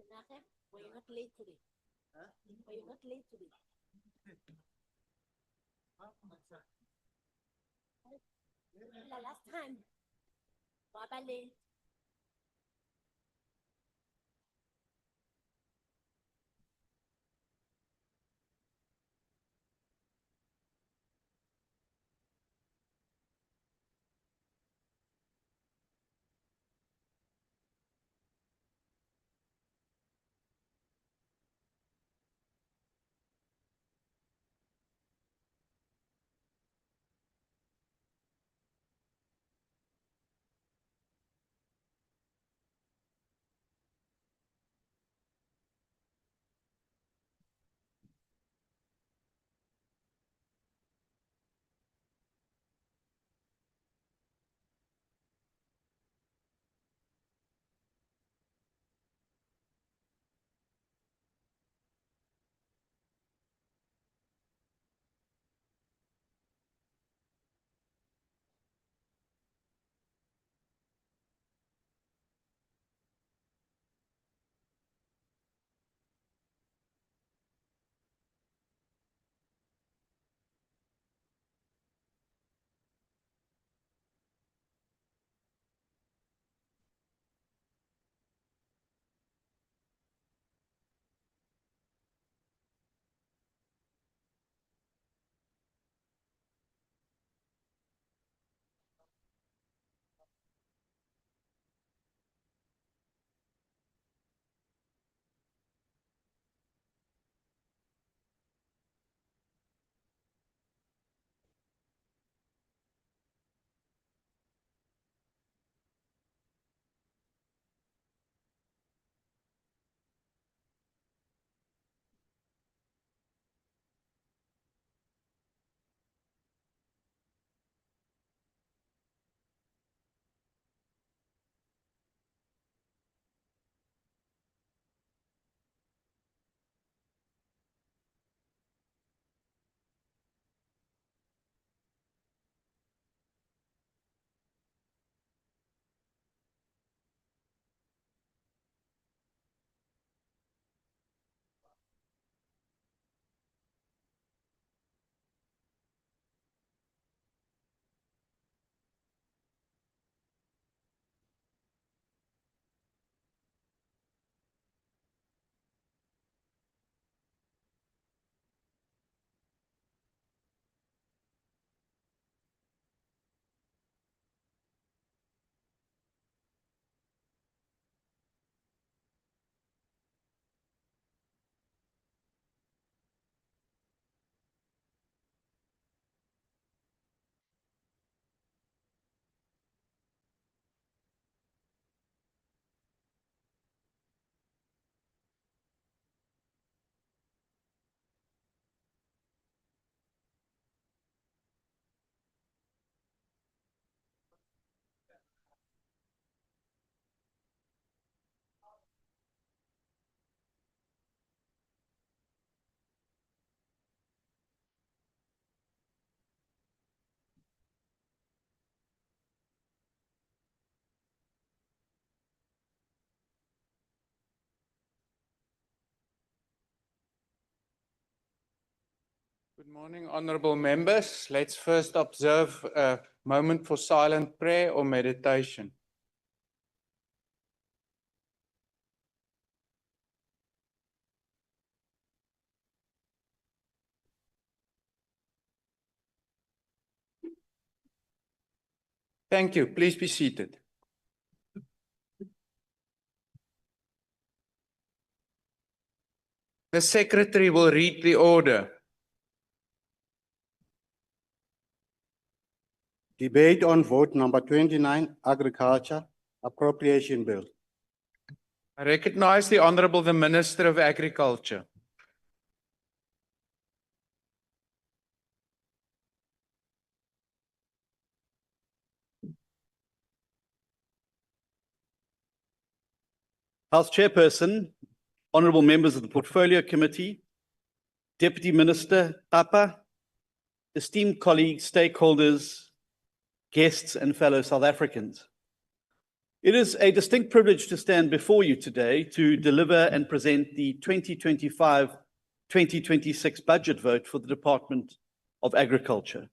Were you not late today? Huh? Were you not late today? The last time. Baba late. Good morning, honorable members. Let's first observe a moment for silent prayer or meditation. Thank you. Please be seated. The secretary will read the order. Debate on vote number 29, Agriculture Appropriation Bill. I recognize the Honorable the Minister of Agriculture. House Chairperson, honourable members of the Portfolio Committee, Deputy Minister Tapa, esteemed colleagues, stakeholders, guests and fellow South Africans. It is a distinct privilege to stand before you today to deliver and present the 2025-2026 budget vote for the Department of Agriculture.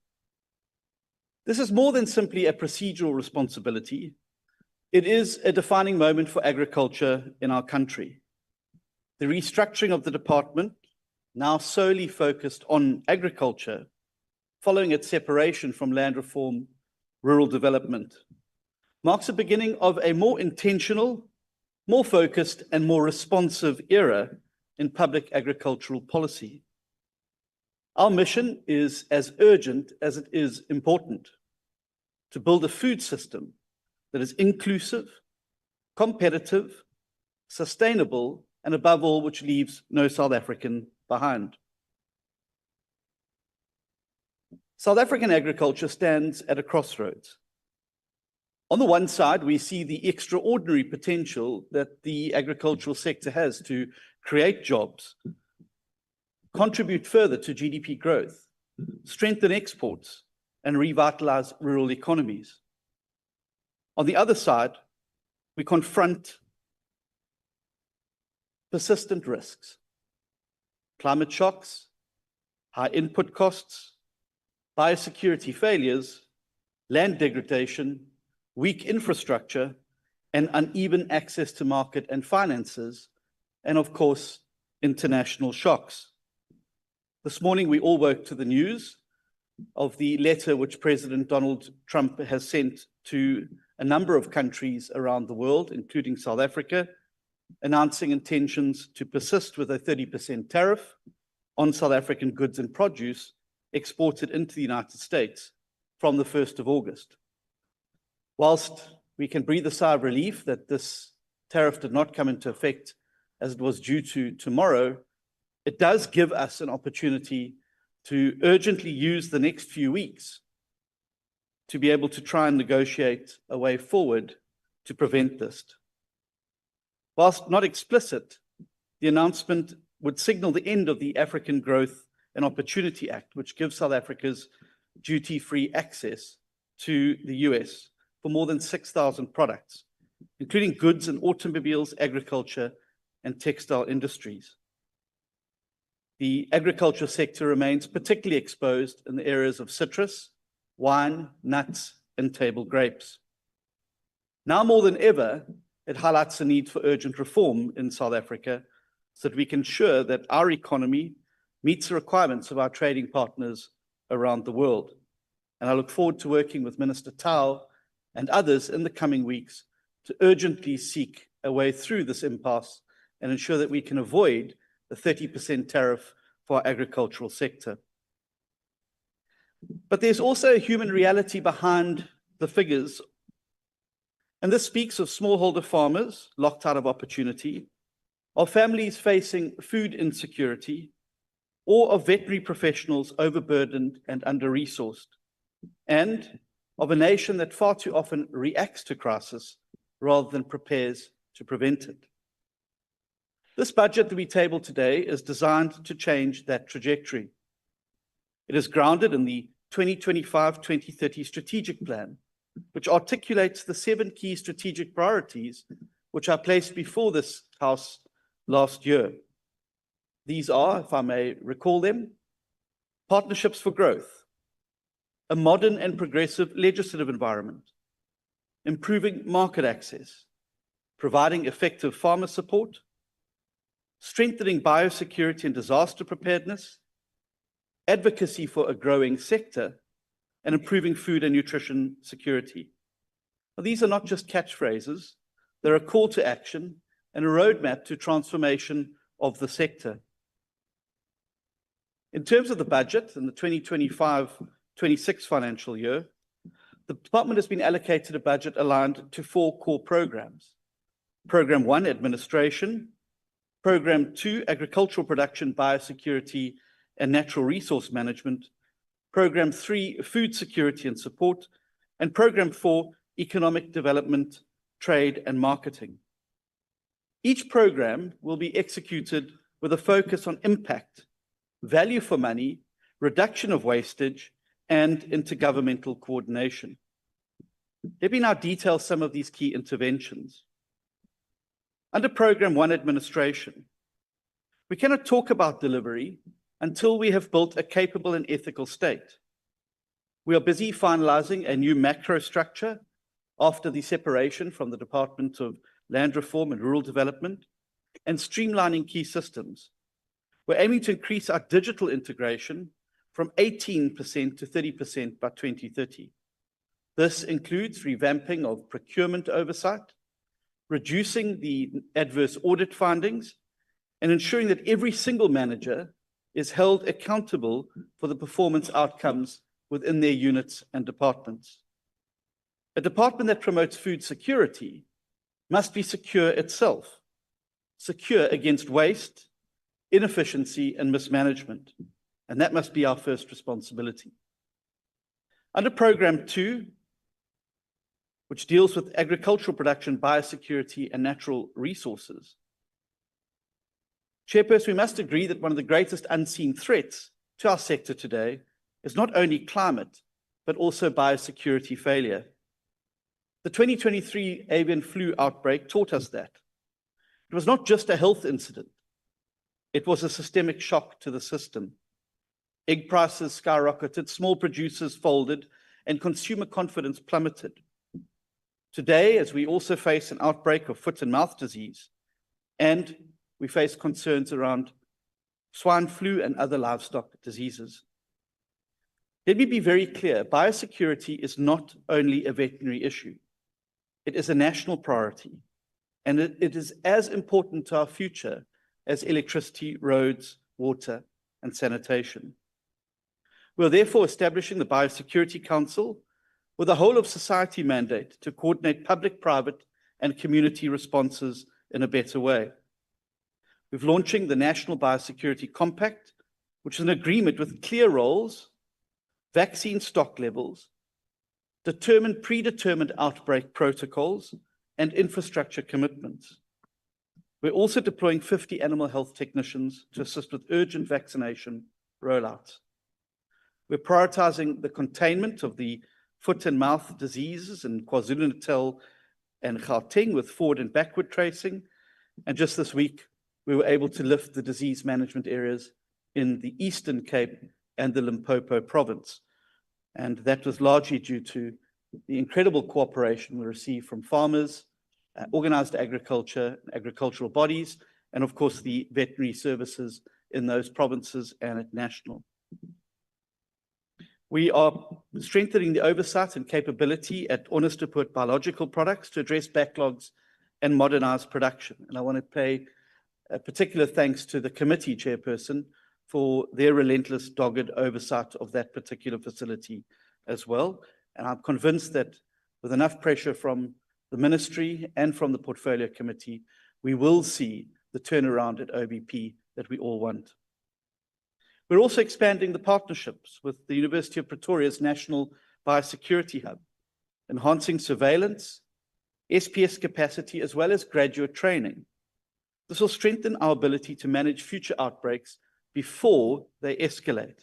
This is more than simply a procedural responsibility. It is a defining moment for agriculture in our country. The restructuring of the department, now solely focused on agriculture, following its separation from land reform, rural development, marks the beginning of a more intentional, more focused, and more responsive era in public agricultural policy. Our mission is as urgent as it is important: to build a food system that is inclusive, competitive, sustainable, and above all, which leaves no South African behind. South African agriculture stands at a crossroads. On the one side, we see the extraordinary potential that the agricultural sector has to create jobs, contribute further to GDP growth, strengthen exports, and revitalize rural economies. On the other side, we confront persistent risks: climate shocks, high input costs, biosecurity failures, land degradation, weak infrastructure, and uneven access to market and finances, and of course, international shocks. This morning, we all woke to the news of the letter which President Donald Trump has sent to a number of countries around the world, including South Africa, announcing intentions to persist with a 30% tariff on South African goods and produce exported into the United States from the 1st of August. Whilst we can breathe a sigh of relief that this tariff did not come into effect as it was due to tomorrow, it does give us an opportunity to urgently use the next few weeks to be able to try and negotiate a way forward to prevent this. Whilst not explicit, the announcement would signal the end of the African Growth and Opportunity Act, which gives South Africa's duty-free access to the US for more than 6,000 products, including goods and automobiles, agriculture, and textile industries. The agriculture sector remains particularly exposed in the areas of citrus, wine, nuts, and table grapes. Now more than ever, it highlights the need for urgent reform in South Africa so that we can ensure that our economy meets the requirements of our trading partners around the world. And I look forward to working with Minister Tau and others in the coming weeks to urgently seek a way through this impasse and ensure that we can avoid the 30% tariff for our agricultural sector. But there's also a human reality behind the figures. And this speaks of smallholder farmers locked out of opportunity, of families facing food insecurity, or of veterinary professionals overburdened and under-resourced, and of a nation that far too often reacts to crisis rather than prepares to prevent it. This budget that we table today is designed to change that trajectory. It is grounded in the 2025-2030 strategic plan, which articulates the 7 key strategic priorities which I placed before this House last year. These are, if I may recall them, partnerships for growth, a modern and progressive legislative environment, improving market access, providing effective farmer support, strengthening biosecurity and disaster preparedness, advocacy for a growing sector, and improving food and nutrition security. Now, these are not just catchphrases, they're a call to action and a roadmap to transformation of the sector. In terms of the budget in the 2025-26 financial year, the department has been allocated a budget aligned to 4 core programs. Program 1, Administration. Program 2, Agricultural Production, Biosecurity, and Natural Resource Management. Program 3, Food Security and Support. And Program 4, Economic Development, Trade and Marketing. Each program will be executed with a focus on impact, value for money, reduction of wastage, and intergovernmental coordination. Let me now detail some of these key interventions. Under Programme 1 administration, we cannot talk about delivery until we have built a capable and ethical state. We are busy finalizing a new macro structure after the separation from the Department of Land Reform and Rural Development and streamlining key systems. We're aiming to increase our digital integration from 18% to 30% by 2030. This includes revamping of procurement oversight, reducing the adverse audit findings, and ensuring that every single manager is held accountable for the performance outcomes within their units and departments. A department that promotes food security must be secure itself, secure against waste, inefficiency, and mismanagement. And that must be our first responsibility. Under Programme 2, which deals with agricultural production, biosecurity, and natural resources, Chairperson, we must agree that one of the greatest unseen threats to our sector today is not only climate, but also biosecurity failure. The 2023 avian flu outbreak taught us that. It was not just a health incident. It was a systemic shock to the system. Egg prices skyrocketed, small producers folded, and consumer confidence plummeted. Today, as we also face an outbreak of foot and mouth disease, and we face concerns around swine flu and other livestock diseases. Let me be very clear, biosecurity is not only a veterinary issue. It is a national priority, and it is as important to our future as electricity, roads, water, and sanitation. We are therefore establishing the Biosecurity Council with a whole of society mandate to coordinate public, private, and community responses in a better way. We're launching the National Biosecurity Compact, which is an agreement with clear roles, vaccine stock levels, predetermined outbreak protocols, and infrastructure commitments. We're also deploying 50 animal health technicians to assist with urgent vaccination rollouts. We're prioritizing the containment of the foot and mouth diseases in KwaZulu-Natal and Gauteng with forward and backward tracing. And just this week, we were able to lift the disease management areas in the Eastern Cape and the Limpopo province. And that was largely due to the incredible cooperation we received from farmers, organized agriculture, agricultural bodies, and of course the veterinary services in those provinces and at national. We are strengthening the oversight and capability at Onderstepoort Biological Products to address backlogs and modernize production. And I want to pay a particular thanks to the committee chairperson for their relentless, dogged oversight of that particular facility as well. And I'm convinced that with enough pressure from the ministry and from the portfolio committee, we will see the turnaround at OBP that we all want. We're also expanding the partnerships with the University of Pretoria's National Biosecurity Hub, enhancing surveillance, SPS capacity, as well as graduate training. This will strengthen our ability to manage future outbreaks before they escalate.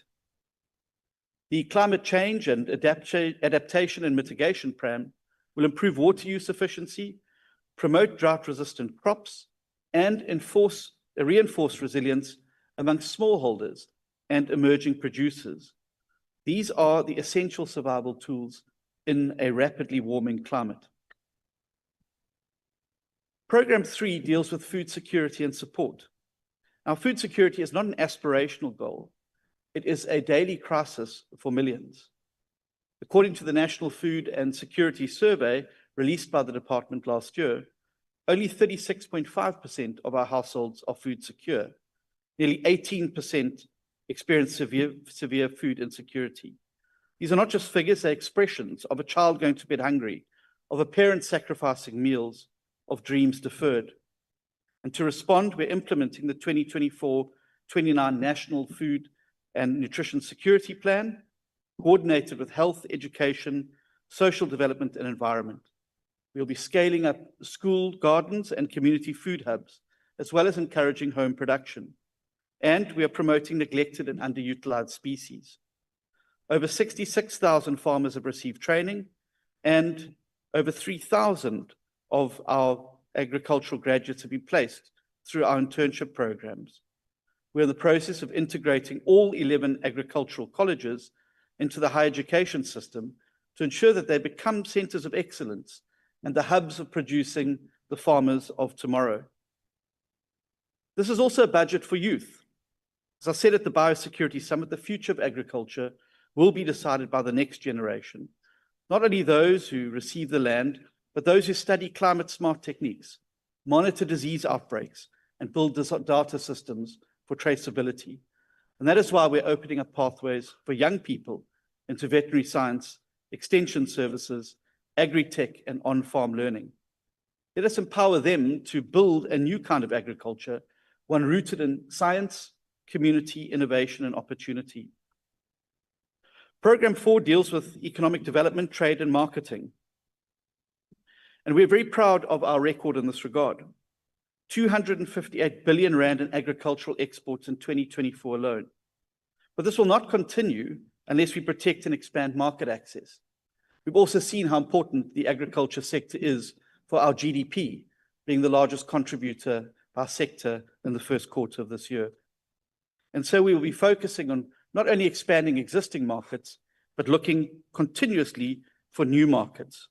The Climate Change and Adaptation and Mitigation Plan will improve water use efficiency, promote drought-resistant crops, and reinforce resilience among smallholders and emerging producers. These are the essential survival tools in a rapidly warming climate. Programme 3 deals with food security and support. Now, food security is not an aspirational goal. It is a daily crisis for millions. According to the National Food and Security Survey released by the department last year, only 36.5% of our households are food secure. Nearly 18% experience severe food insecurity. These are not just figures, they're expressions of a child going to bed hungry, of a parent sacrificing meals, of dreams deferred. And to respond, we're implementing the 2024-29 National Food and Nutrition Security Plan, coordinated with health, education, social development, and environment. We'll be scaling up school gardens and community food hubs, as well as encouraging home production. And we are promoting neglected and underutilized species. Over 66,000 farmers have received training, and over 3,000 of our agricultural graduates have been placed through our internship programs. We're in the process of integrating all 11 agricultural colleges into the higher education system to ensure that they become centers of excellence and the hubs of producing the farmers of tomorrow. This is also a budget for youth. As I said at the Biosecurity Summit, the future of agriculture will be decided by the next generation. Not only those who receive the land, but those who study climate-smart techniques, monitor disease outbreaks, and build data systems for traceability. And that is why we're opening up pathways for young people into veterinary science, extension services, agri-tech, and on-farm learning. Let us empower them to build a new kind of agriculture, one rooted in science, community, innovation, and opportunity. Program 4 deals with economic development, trade, and marketing. And we're very proud of our record in this regard. 258 billion rand in agricultural exports in 2024 alone. But this will not continue unless we protect and expand market access. We've also seen how important the agriculture sector is for our GDP, being the largest contributor by sector in the first quarter of this year. And so we will be focusing on not only expanding existing markets, but looking continuously for new markets.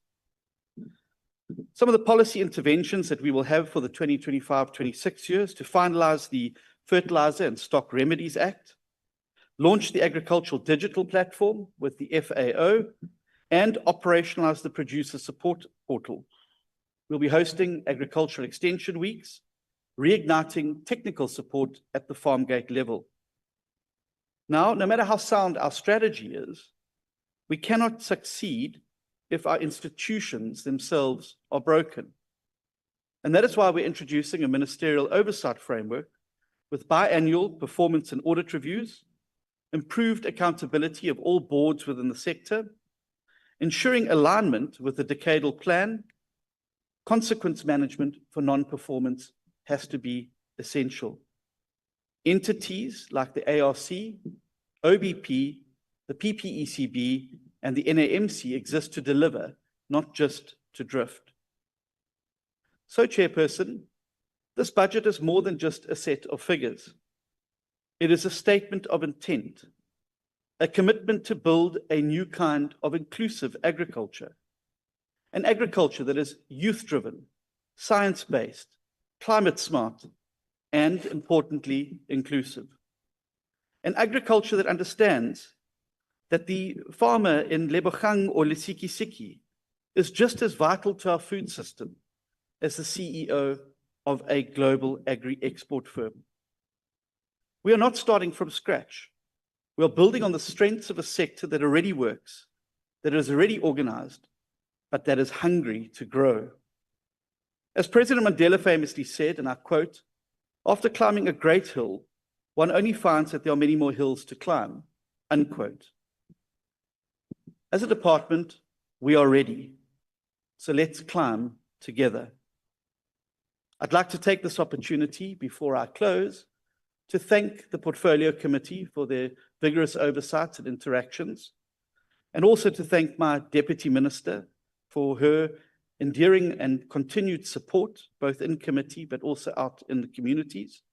Some of the policy interventions that we will have for the 2025-26 years to finalize the Fertilizer and Stock Remedies Act, launch the Agricultural Digital Platform with the FAO, and operationalize the Producer Support Portal. We'll be hosting Agricultural Extension Weeks, reigniting technical support at the farm gate level. Now, no matter how sound our strategy is, we cannot succeed if our institutions themselves are broken. And that is why we're introducing a ministerial oversight framework with biannual performance and audit reviews, improved accountability of all boards within the sector, ensuring alignment with the decadal plan. Consequence management for non-performance has to be essential. Entities like the ARC, OBP, the PPECB, and the NAMC exist to deliver, not just to drift. So, Chairperson, this budget is more than just a set of figures. It is a statement of intent, a commitment to build a new kind of inclusive agriculture, an agriculture that is youth-driven, science-based, climate-smart, and, importantly, inclusive. An agriculture that understands that the farmer in Lebogang or Lesikisiki is just as vital to our food system as the CEO of a global agri-export firm. We are not starting from scratch. We are building on the strengths of a sector that already works, that is already organized, but that is hungry to grow. As President Mandela famously said, and I quote, "After climbing a great hill, one only finds that there are many more hills to climb," unquote. As a department, we are ready. So let's climb together. I'd like to take this opportunity before I close to thank the Portfolio Committee for their vigorous oversight and interactions, and also to thank my Deputy Minister for her endearing and continued support, both in committee but also out in the communities.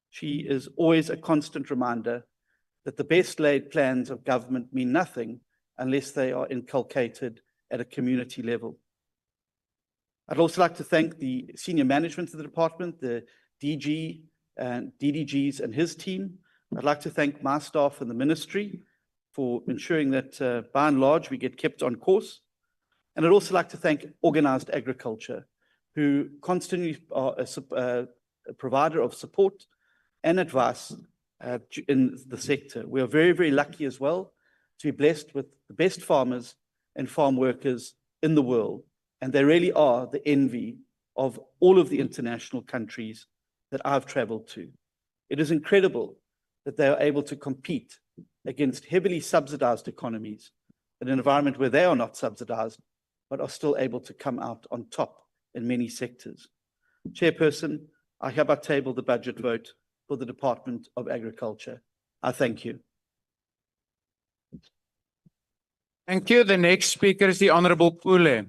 She is always a constant reminder that the best laid plans of government mean nothing unless they are inculcated at a community level. I'd also like to thank the senior management of the department, the DG and DDGs and his team. I'd like to thank my staff and the ministry for ensuring that, by and large, we get kept on course. And I'd also like to thank Organized Agriculture, who constantly are a provider of support and advice in the sector. We are very, very lucky as well to be blessed with the best farmers and farm workers in the world. And they really are the envy of all of the international countries that I've traveled to. It is incredible that they are able to compete against heavily subsidized economies in an environment where they are not subsidized, but are still able to come out on top in many sectors. Chairperson, I hereby table the budget vote for the Department of Agriculture. I thank you. Thank you. The next speaker is the Honourable Pule.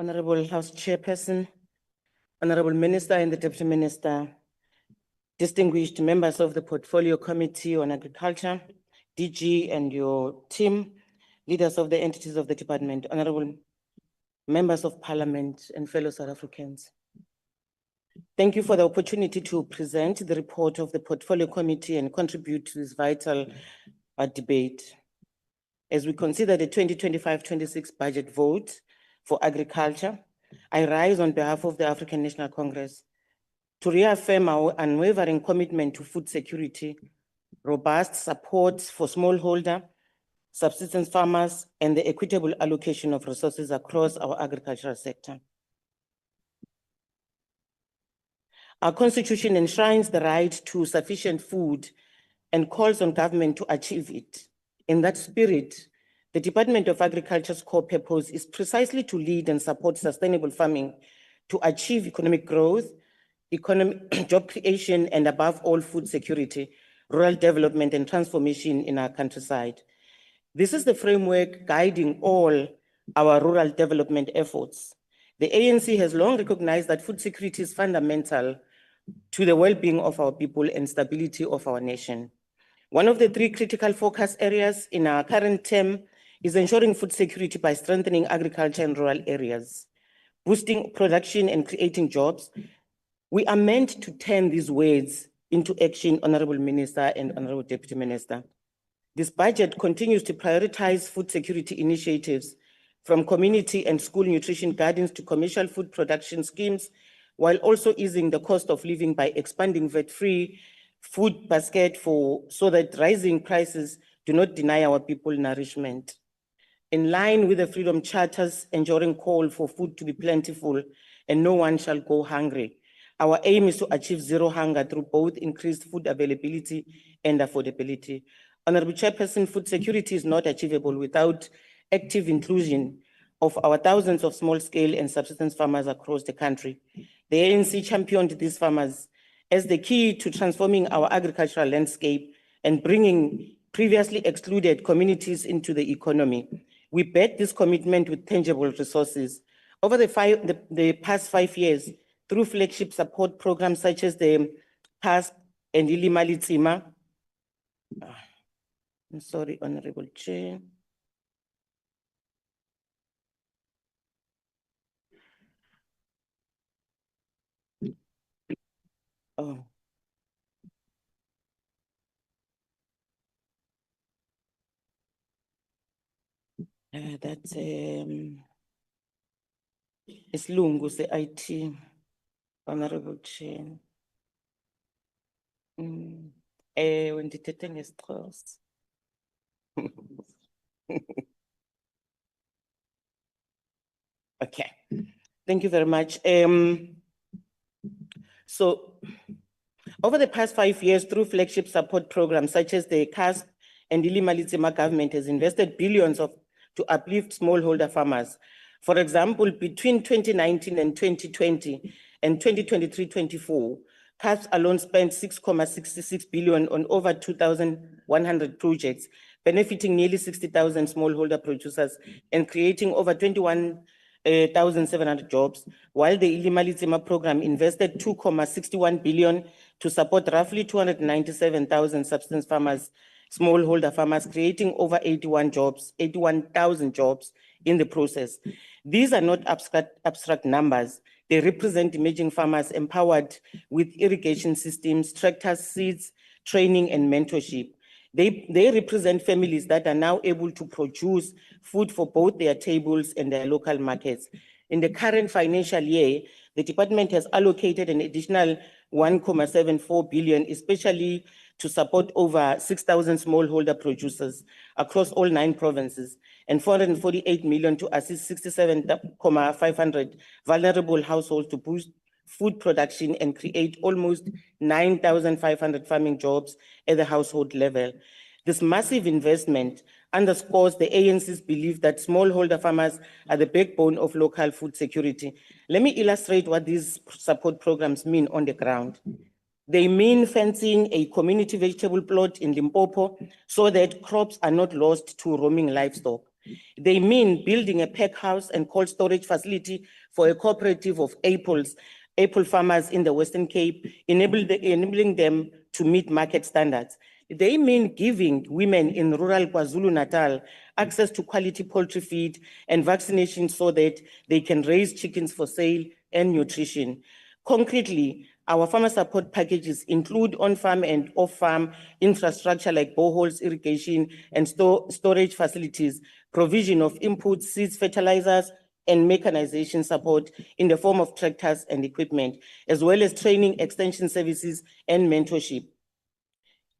Honorable House Chairperson, Honorable Minister and the Deputy Minister, distinguished members of the Portfolio Committee on Agriculture, DG and your team, leaders of the entities of the department, honorable members of Parliament and fellow South Africans. Thank you for the opportunity to present the report of the Portfolio Committee and contribute to this vital debate. As we consider the 2025-26 budget vote for agriculture, I rise on behalf of the African National Congress to reaffirm our unwavering commitment to food security, robust support for smallholder, subsistence farmers, and the equitable allocation of resources across our agricultural sector. Our constitution enshrines the right to sufficient food and calls on government to achieve it. In that spirit, the Department of Agriculture's core purpose is precisely to lead and support sustainable farming to achieve economic growth, job creation, and above all, food security, rural development, and transformation in our countryside. This is the framework guiding all our rural development efforts. The ANC has long recognized that food security is fundamental to the well-being of our people and stability of our nation. One of the three critical focus areas in our current term is ensuring food security by strengthening agriculture in rural areas, boosting production and creating jobs. We are meant to turn these words into action, Honorable Minister and Honorable Deputy Minister. This budget continues to prioritize food security initiatives from community and school nutrition gardens to commercial food production schemes, while also easing the cost of living by expanding VAT-free food basket so that rising prices do not deny our people nourishment. In line with the Freedom Charter's enduring call for food to be plentiful and no one shall go hungry, our aim is to achieve zero hunger through both increased food availability and affordability. Honorable Chairperson, food security is not achievable without active inclusion of our thousands of small-scale and subsistence farmers across the country. The ANC championed these farmers as the key to transforming our agricultural landscape and bringing previously excluded communities into the economy. We back this commitment with tangible resources. Over the past 5 years, through flagship support programs such as the PASP and Ilimali Tsima, I'm sorry, Honorable Chair. Oh. That's it's Lungu, the IT, Honorable Chair. When the is Strauss. Okay, thank you very much. So over the past 5 years, through flagship support programs such as the CASP and Ilimali Tsima government has invested billions to uplift smallholder farmers. For example, between 2019 and 2020 and 2023-24, CASP alone spent 6.66 billion on over 2,100 projects, benefiting nearly 60,000 smallholder producers and creating over 21,700 jobs, while the Ilimali Tsima program invested 2.61 billion to support roughly 297,000 subsistence farmers, smallholder farmers, creating over 81,000 jobs in the process. These are not abstract numbers. They represent emerging farmers empowered with irrigation systems, tractors, seeds, training, and mentorship. They represent families that are now able to produce food for both their tables and their local markets. In the current financial year, the department has allocated an additional 1.74 billion, especially to support over 6,000 smallholder producers across all 9 provinces, and 448 million to assist 67,500 vulnerable households to boost food production and create almost 9,500 farming jobs at the household level. This massive investment underscores the ANC's belief that smallholder farmers are the backbone of local food security. Let me illustrate what these support programs mean on the ground. They mean fencing a community vegetable plot in Limpopo so that crops are not lost to roaming livestock. They mean building a pack house and cold storage facility for a cooperative of apple farmers in the Western Cape, enabling them to meet market standards. They mean giving women in rural KwaZulu-Natal access to quality poultry feed and vaccination so that they can raise chickens for sale and nutrition. Concretely, our farmer support packages include on-farm and off-farm infrastructure like boreholes, irrigation, and storage facilities, provision of inputs, seeds, fertilizers, and mechanization support in the form of tractors and equipment, as well as training, extension services, and mentorship.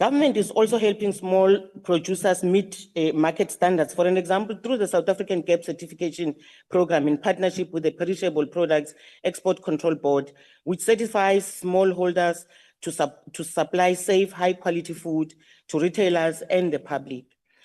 Government is also helping small producers meet market standards. For an example, through the South African GAP certification program in partnership with the Perishable Products Export Control Board, which certifies smallholders to supply safe, high-quality food to retailers and the public.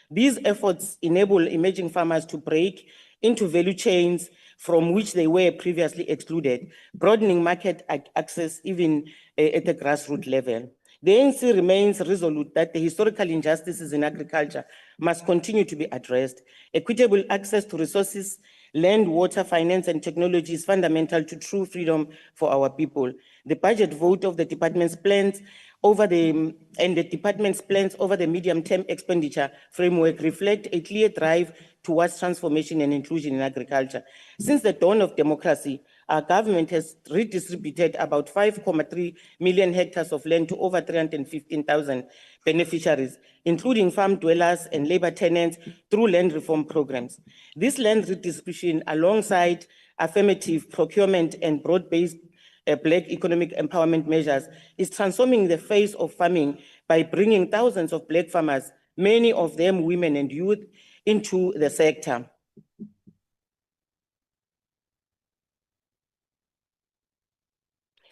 These efforts enable emerging farmers to break into value chains from which they were previously excluded, broadening market access even at the grassroots level. The ANC remains resolute that the historical injustices in agriculture must continue to be addressed. Equitable access to resources, land, water, finance, and technology is fundamental to true freedom for our people. The budget vote of the department's plans over the medium-term expenditure framework reflect a clear drive towards transformation and inclusion in agriculture. Since the dawn of democracy, our government has redistributed about 5.3 million hectares of land to over 315,000 beneficiaries, including farm dwellers and labor tenants through land reform programs. This land redistribution, alongside affirmative procurement and broad-based Black economic empowerment measures, is transforming the face of farming by bringing thousands of Black farmers, many of them women and youth, into the sector.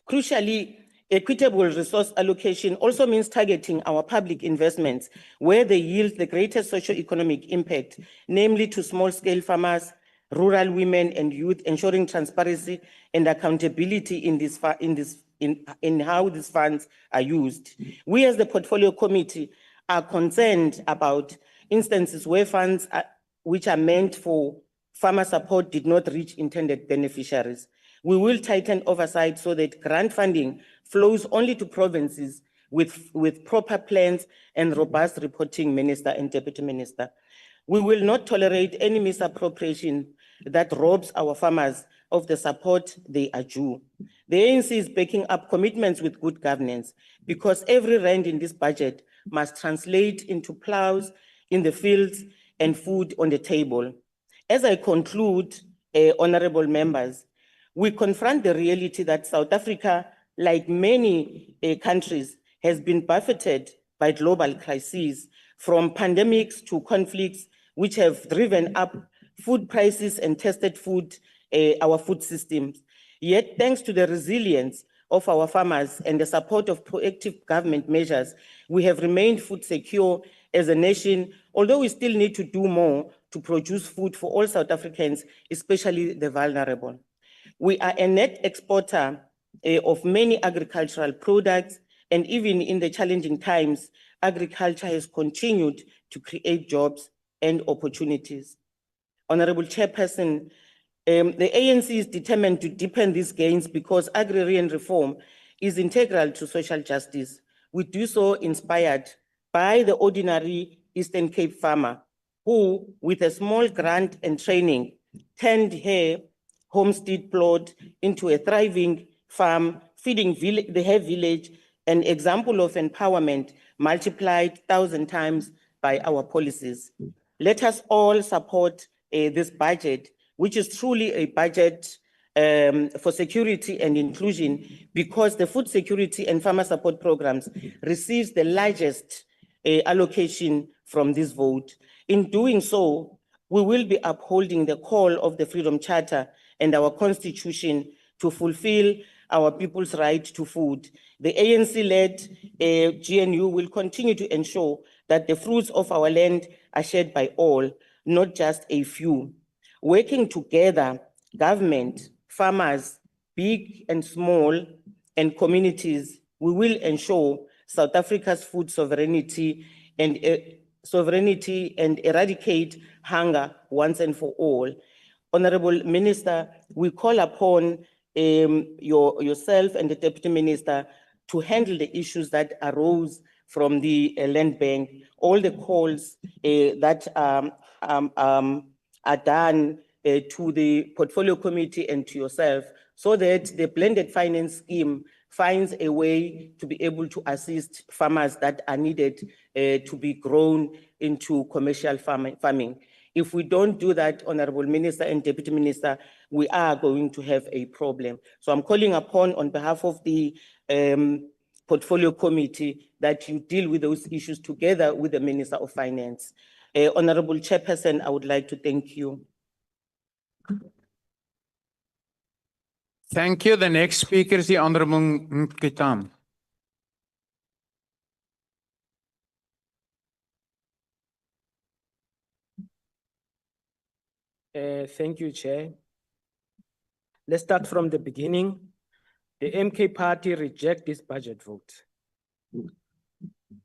Crucially, equitable resource allocation also means targeting our public investments where they yield the greatest socio-economic impact, namely to small-scale farmers, rural women and youth, ensuring transparency and accountability in how these funds are used. We as the Portfolio Committee are concerned about instances where funds which are meant for farmer support did not reach intended beneficiaries. We will tighten oversight so that grant funding flows only to provinces with proper plans and robust reporting, Minister and Deputy Minister. We will not tolerate any misappropriation that robs our farmers of the support they are due. The ANC is backing up commitments with good governance because every rand in this budget must translate into plows in the fields and food on the table. As I conclude, honorable members, we confront the reality that South Africa, like many countries, has been buffeted by global crises, from pandemics to conflicts, which have driven up food prices and tested our food systems. Yet, thanks to the resilience of our farmers and the support of proactive government measures, we have remained food secure as a nation, although we still need to do more to produce food for all South Africans, especially the vulnerable. We are a net exporter of many agricultural products, and even in the challenging times, agriculture has continued to create jobs and opportunities. Honorable Chairperson, the ANC is determined to deepen these gains because agrarian reform is integral to social justice. We do so inspired by the ordinary Eastern Cape farmer who, with a small grant and training, turned her homestead plot into a thriving farm, feeding her village, an example of empowerment multiplied 1,000 times by our policies. Let us all support this budget, which is truly a budget for security and inclusion, because the food security and farmer support programs receives the largest allocation from this vote. In doing so, we will be upholding the call of the Freedom Charter and our Constitution to fulfill our people's right to food. The ANC-led GNU will continue to ensure that the fruits of our land are shared by all, not just a few. Working together, government, farmers, big and small, and communities, we will ensure South Africa's food sovereignty and sovereignty and eradicate hunger once and for all. Honorable Minister, we call upon yourself and the Deputy Minister to handle the issues that arose from the land bank. All the calls that are done to the Portfolio Committee and to yourself, so that the blended finance scheme finds a way to be able to assist farmers that are needed to be grown into commercial farming. If we don't do that, Honorable Minister and Deputy Minister, we are going to have a problem. So I'm calling upon, on behalf of the Portfolio Committee, that you deal with those issues together with the Minister of Finance. Honorable Chairperson, I would like to thank you. Thank you. The next speaker is the Honorable Mkitam. Thank you, Chair. Let's start from the beginning. The MK party reject this budget vote.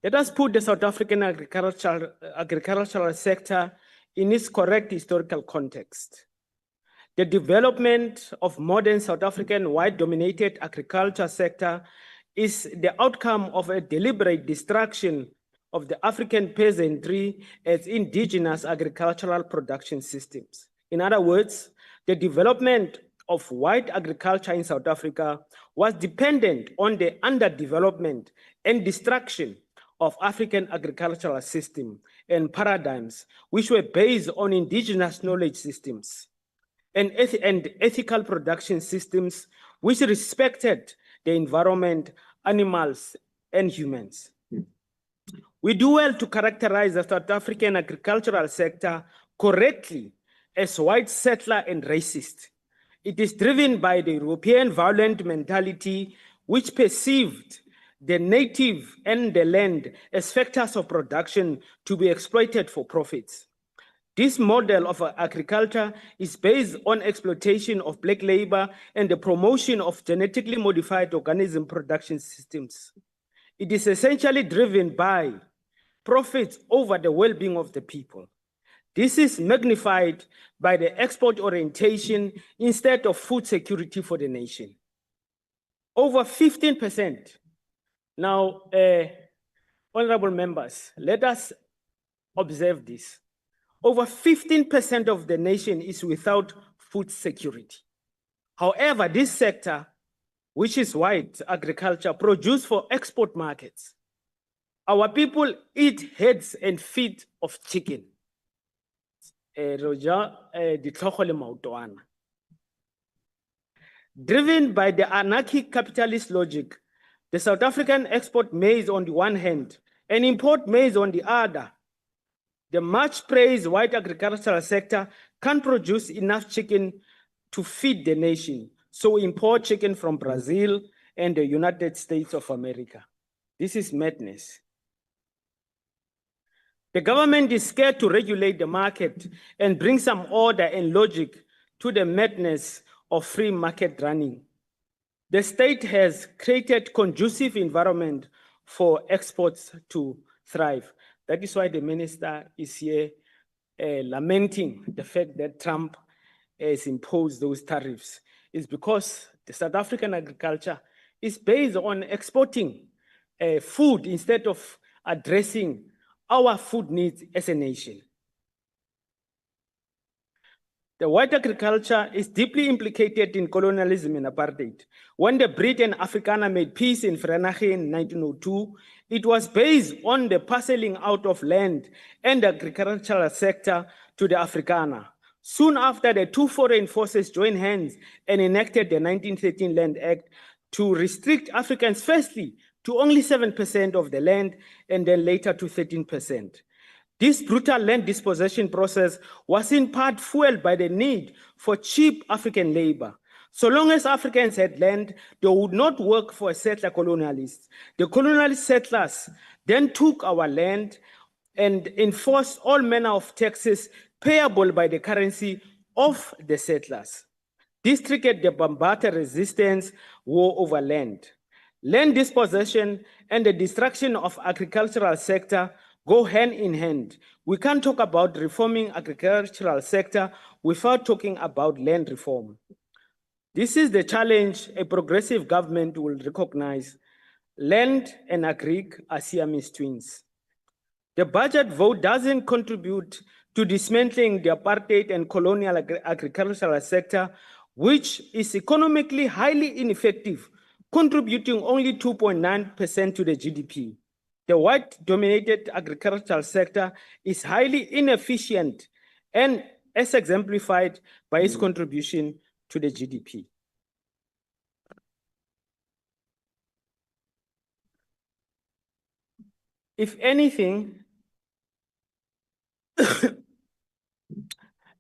Let us put the South African agricultural sector in its correct historical context. The development of modern South African white-dominated agriculture sector is the outcome of a deliberate destruction of the African peasantry as indigenous agricultural production systems. In other words, the development of white agriculture in South Africa was dependent on the underdevelopment and destruction of African agricultural system and paradigms, which were based on indigenous knowledge systems and ethical production systems, which respected the environment, animals, and humans. We do well to characterize the South African agricultural sector correctly as white settler and racist. It is driven by the European violent mentality, which perceived the native and the land as factors of production to be exploited for profits. This model of agriculture is based on exploitation of black labor and the promotion of genetically modified organism production systems. It is essentially driven by profits over the well-being of the people. This is magnified by the export orientation instead of food security for the nation. Over 15%. Now, honorable members, let us observe this. Over 15% of the nation is without food security. However, this sector, which is white agriculture, produced for export markets. Our people eat heads and feet of chicken. Driven by the anarchic capitalist logic, the South African export maize on the one hand and import maize on the other. The much praised white agricultural sector can't produce enough chicken to feed the nation, so import chicken from Brazil and the United States of America. This is madness. The government is scared to regulate the market and bring some order and logic to the madness of free market running. The state has created conducive environment for exports to thrive. That is why the minister is here lamenting the fact that Trump has imposed those tariffs. It's because the South African agriculture is based on exporting food instead of addressing our food needs as a nation. The white agriculture is deeply implicated in colonialism and apartheid. When the Brit and Afrikaner made peace in Vereeniging in 1902, it was based on the parceling out of land and the agricultural sector to the Afrikaner. Soon after, the two foreign forces joined hands and enacted the 1913 Land Act to restrict Africans firstly to only 7% of the land and then later to 13%. This brutal land dispossession process was in part fueled by the need for cheap African labor. So long as Africans had land, they would not work for a settler colonialist. The colonialist settlers then took our land and enforced all manner of taxes payable by the currency of the settlers. This triggered the Bambata resistance war over land. Land dispossession and the destruction of agricultural sector go hand in hand. We can't talk about reforming agricultural sector without talking about land reform. This is the challenge a progressive government will recognize. Land and agri are Siamese twins. The budget vote doesn't contribute to dismantling the apartheid and colonial agricultural sector, which is economically highly ineffective, contributing only 2.9% to the GDP. The white-dominated agricultural sector is highly inefficient and as exemplified by its contribution to the GDP. If anything,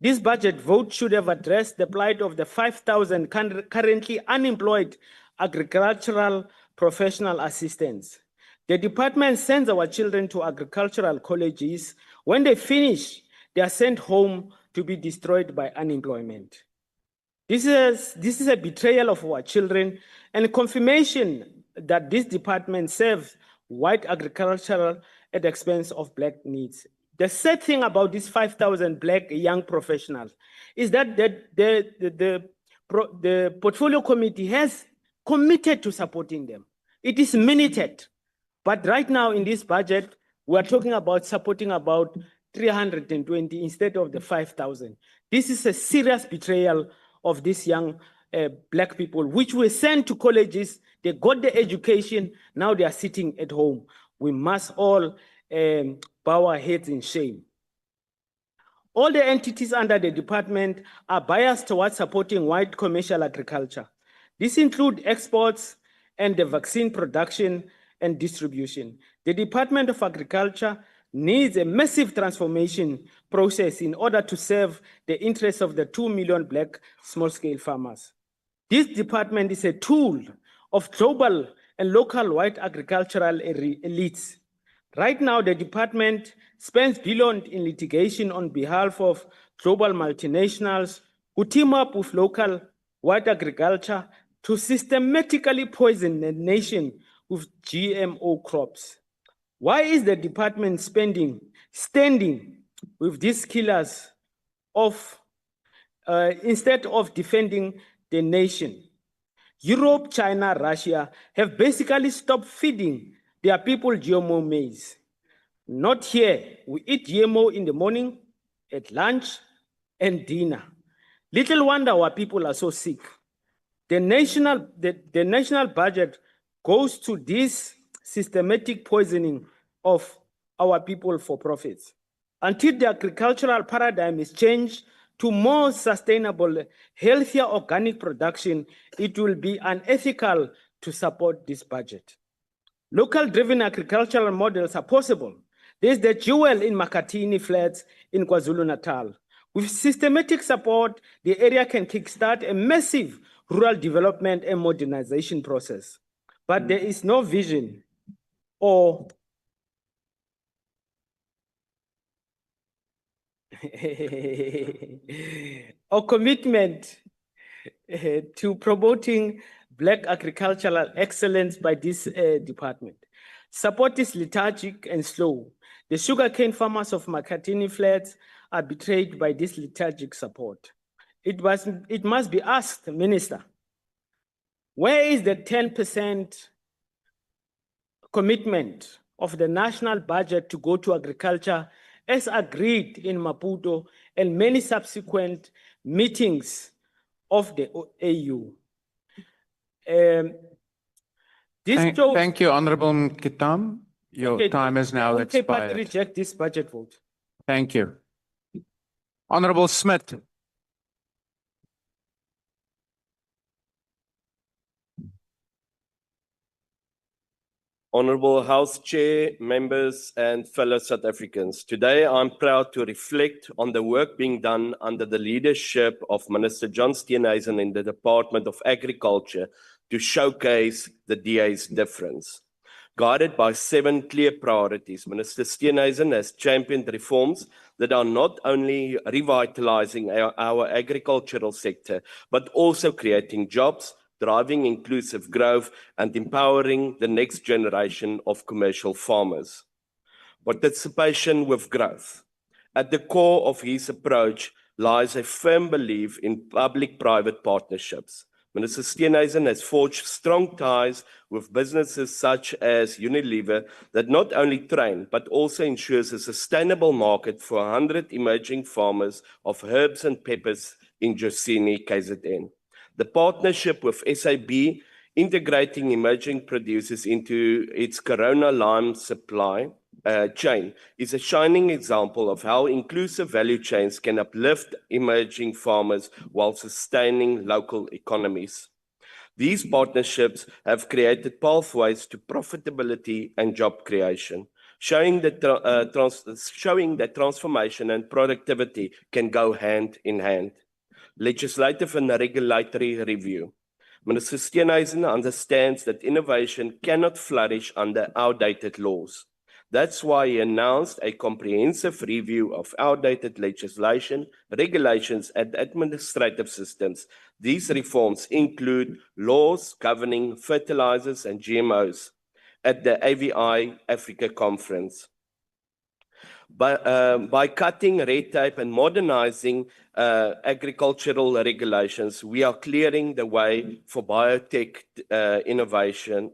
this budget vote should have addressed the plight of the 5,000 currently unemployed agricultural professional assistants. The department sends our children to agricultural colleges. When they finish, they are sent home to be destroyed by unemployment. This is a betrayal of our children and confirmation that this department serves white agriculture at the expense of Black needs. The sad thing about these 5,000 Black young professionals is that the portfolio committee has committed to supporting them. It is minuted. But right now in this budget, we are talking about supporting about 320 instead of the 5,000. This is a serious betrayal of these young Black people, which were sent to colleges. They got the education. Now they are sitting at home. We must all bow our heads in shame. All the entities under the department are biased towards supporting white commercial agriculture. This includes exports and the vaccine production and distribution. The Department of Agriculture needs a massive transformation process in order to serve the interests of the 2 million Black small-scale farmers. This department is a tool of global and local white agricultural elites. Right now, the department spends billions in litigation on behalf of global multinationals who team up with local white agriculture to systematically poison the nation with GMO crops. Why is the department standing with these killers instead of defending the nation? Europe, China, Russia have basically stopped feeding their people GMO maize. Not here. We eat GMO in the morning, at lunch, and dinner. Little wonder why people are so sick. The national budget goes to this systematic poisoning of our people for profits. Until the agricultural paradigm is changed to more sustainable, healthier organic production, it will be unethical to support this budget. Local-driven agricultural models are possible. There's the jewel in Makatini Flats in KwaZulu-Natal. With systematic support, the area can kickstart a massive rural development and modernization process. But there is no vision or commitment to promoting Black agricultural excellence by this department. Support is lethargic and slow. The sugarcane farmers of Makatini Flats are betrayed by this lethargic support. It must be asked, Minister, where is the 10% commitment of the national budget to go to agriculture as agreed in Maputo and many subsequent meetings of the AU? Thank you, Honorable Mkitam. Your time is now Okay, but expired. reject this budget vote. Thank you. Honorable Smith. Honorable House Chair, members, and fellow South Africans. Today, I'm proud to reflect on the work being done under the leadership of Minister John Steenhuisen in the Department of Agriculture to showcase the DA's difference. Guided by 7 clear priorities, Minister Steenhuisen has championed reforms that are not only revitalizing our agricultural sector, but also creating jobs, driving inclusive growth, and empowering the next generation of commercial farmers. participation with growth. At the core of his approach lies a firm belief in public-private partnerships. Minister Steenhuisen has forged strong ties with businesses such as Unilever that not only train but also ensures a sustainable market for 100 emerging farmers of herbs and peppers in Josini, KZN. The partnership with SAB, integrating emerging producers into its Corona lime supply chain, is a shining example of how inclusive value chains can uplift emerging farmers while sustaining local economies. These partnerships have created pathways to profitability and job creation, showing that transformation and productivity can go hand in hand. Legislative and regulatory review. Minister Steenhuisen understands that innovation cannot flourish under outdated laws. That's why he announced a comprehensive review of outdated legislation, regulations, and administrative systems. These reforms include laws governing fertilizers and GMOs at the AVI Africa Conference. By cutting red tape and modernizing agricultural regulations, we are clearing the way for biotech innovation,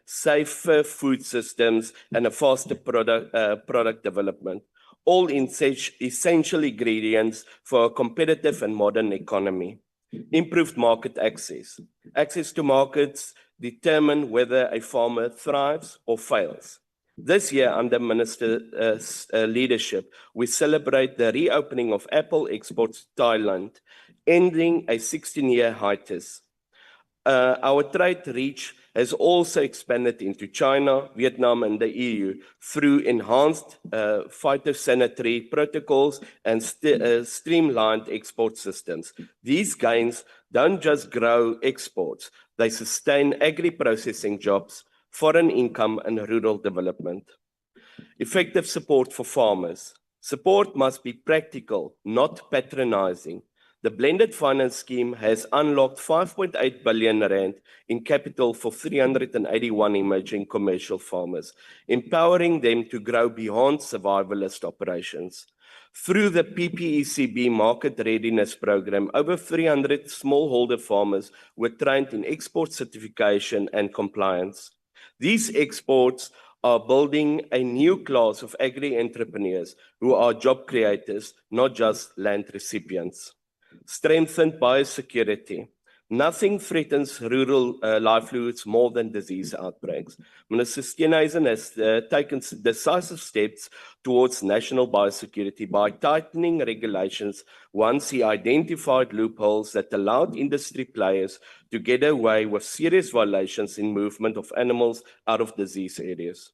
safer food systems, and a faster product development, all essential ingredients for a competitive and modern economy. Improved market access. Access to markets determine whether a farmer thrives or fails. This year, under Minister's leadership, we celebrate the reopening of apple exports to Thailand, ending a 16-year hiatus. Our trade reach has also expanded into China, Vietnam, and the EU through enhanced phytosanitary protocols and streamlined export systems. These gains don't just grow exports, they sustain agri-processing jobs, foreign income, and rural development. Effective support for farmers. Support must be practical, not patronizing. The blended finance scheme has unlocked 5.8 billion rand in capital for 381 emerging commercial farmers, empowering them to grow beyond survivalist operations. Through the PPECB Market Readiness Program, over 300 smallholder farmers were trained in export certification and compliance. These exports are building a new class of agri-entrepreneurs who are job creators, not just land recipients. Strengthened biosecurity. Nothing threatens rural livelihoods more than disease outbreaks. Minister Steenhuisen has taken decisive steps towards national biosecurity by tightening regulations once he identified loopholes that allowed industry players to get away with serious violations in movement of animals out of disease areas.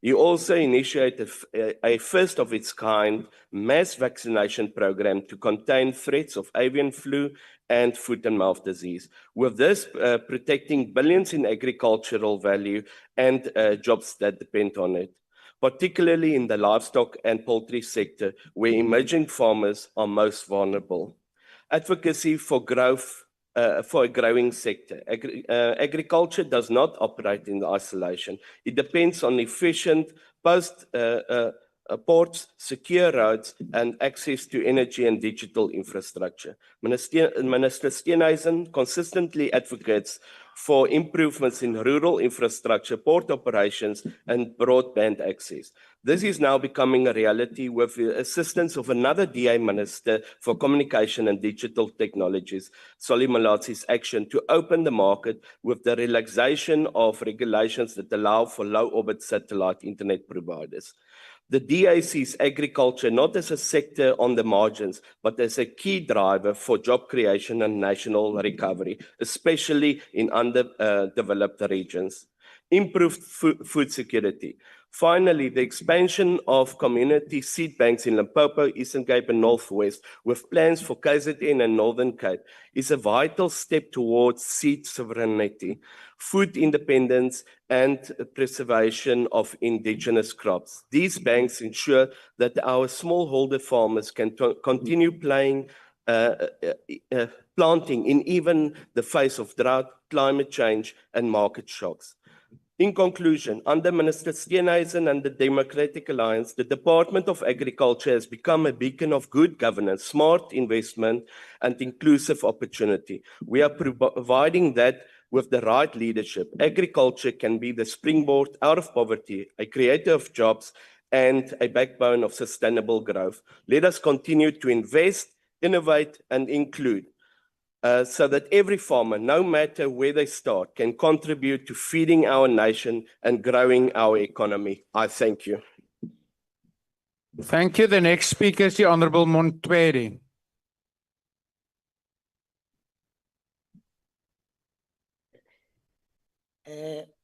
He also initiated a first-of-its-kind mass vaccination program to contain threats of avian flu and foot and mouth disease, with this protecting billions in agricultural value and jobs that depend on it, particularly in the livestock and poultry sector, where emerging farmers are most vulnerable. Advocacy for growth. For a growing sector. Agriculture does not operate in isolation. It depends on efficient ports, secure roads, and access to energy and digital infrastructure. Minister Steenhuisen consistently advocates for improvements in rural infrastructure, port operations, and broadband access. This is now becoming a reality with the assistance of another DA Minister for Communication and Digital Technologies, Solly Malatsi's action to open the market with the relaxation of regulations that allow for low-orbit satellite internet providers. The DA sees agriculture not as a sector on the margins, but as a key driver for job creation and national recovery, especially in underdeveloped regions. Improved food security. Finally, the expansion of community seed banks in Limpopo, Eastern Cape, and Northwest, with plans for KZN and Northern Cape, is a vital step towards seed sovereignty, food independence, and preservation of indigenous crops. These banks ensure that our smallholder farmers can continue planting in even the face of drought, climate change, and market shocks. In conclusion, under Minister Steenhuisen and the Democratic Alliance, the Department of Agriculture has become a beacon of good governance, smart investment, and inclusive opportunity. We are providing that with the right leadership. Agriculture can be the springboard out of poverty, a creator of jobs, and a backbone of sustainable growth. Let us continue to invest, innovate, and include, so that every farmer, no matter where they start, can contribute to feeding our nation and growing our economy. I thank you. Thank you. The next speaker is the Honorable Montweri.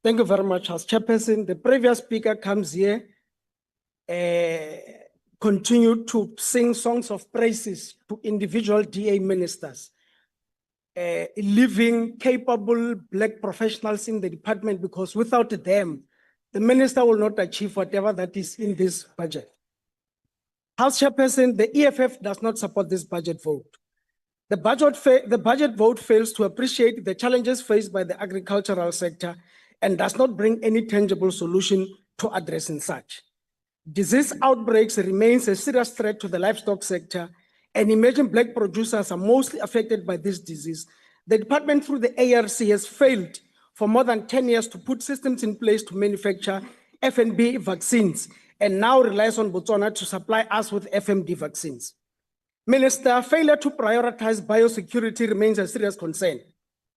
Thank you very much, House Chairperson. The previous speaker comes here, continue to sing songs of praises to individual DA ministers, living capable Black professionals in the department, because without them, the minister will not achieve whatever that is in this budget. House Chairperson, the EFF does not support this budget vote. The budget vote fails to appreciate the challenges faced by the agricultural sector and does not bring any tangible solution to addressing such. Disease outbreaks remains a serious threat to the livestock sector, and emerging Black producers are mostly affected by this disease. The department through the ARC has failed for more than 10 years to put systems in place to manufacture FNB vaccines, and now relies on Botswana to supply us with FMD vaccines. Minister, failure to prioritize biosecurity remains a serious concern.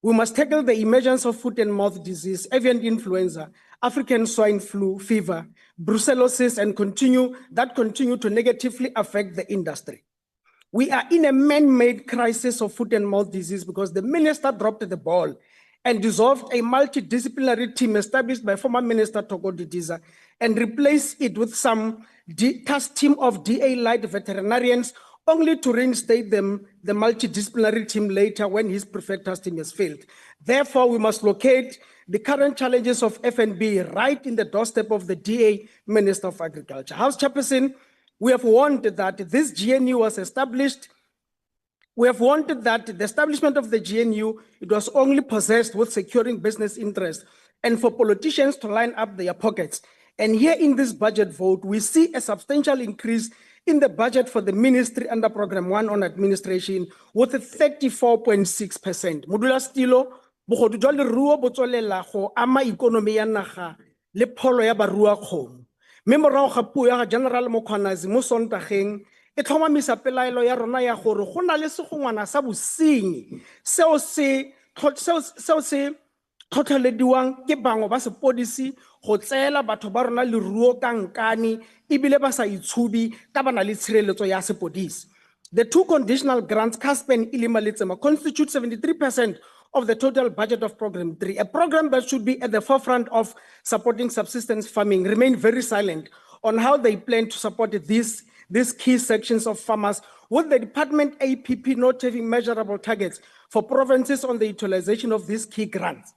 We must tackle the emergence of foot and mouth disease, avian influenza, African swine flu, fever, brucellosis, and continue to negatively affect the industry. We are in a man-made crisis of foot and mouth disease because the minister dropped the ball and dissolved a multidisciplinary team established by former Minister Toko Didiza and replaced it with some task team of DA-led veterinarians, only to reinstate them, the multidisciplinary team, later when his preferred task team has failed. Therefore, we must locate the current challenges of FNB right in the doorstep of the DA Minister of Agriculture. House Chairperson, we have warned that this GNU was established. We have wanted that the establishment of the GNU, it was only possessed with securing business interests and for politicians to line up their pockets. And here in this budget vote, we see a substantial increase in the budget for the ministry under Program 1 on administration with a 34.6%. Modula stilo, bogodu jwa leruo bo tswelela go ama ikonomi ya naga le pholo ya barua kgomo. Mme morago ga puo ya General Mokhwanazi mo Sontageng e tlhomamisa pelaelo ya rona ya gore go na le segongwana sa bosenyi seo se tlhotlhelediwang ke bangwe ba sepodisi go tseela batho ba rona leruo ka nkane ebile ba sa itshubi ka ba na le tshireletso ya sepodisi. The two conditional grants, Caspen and Ilima Letsema, constitute 73% of the total budget of Program 3. A program that should be at the forefront of supporting subsistence farming remain very silent on how they plan to support these key sections of farmers, with the department APP not having measurable targets for provinces on the utilization of these key grants.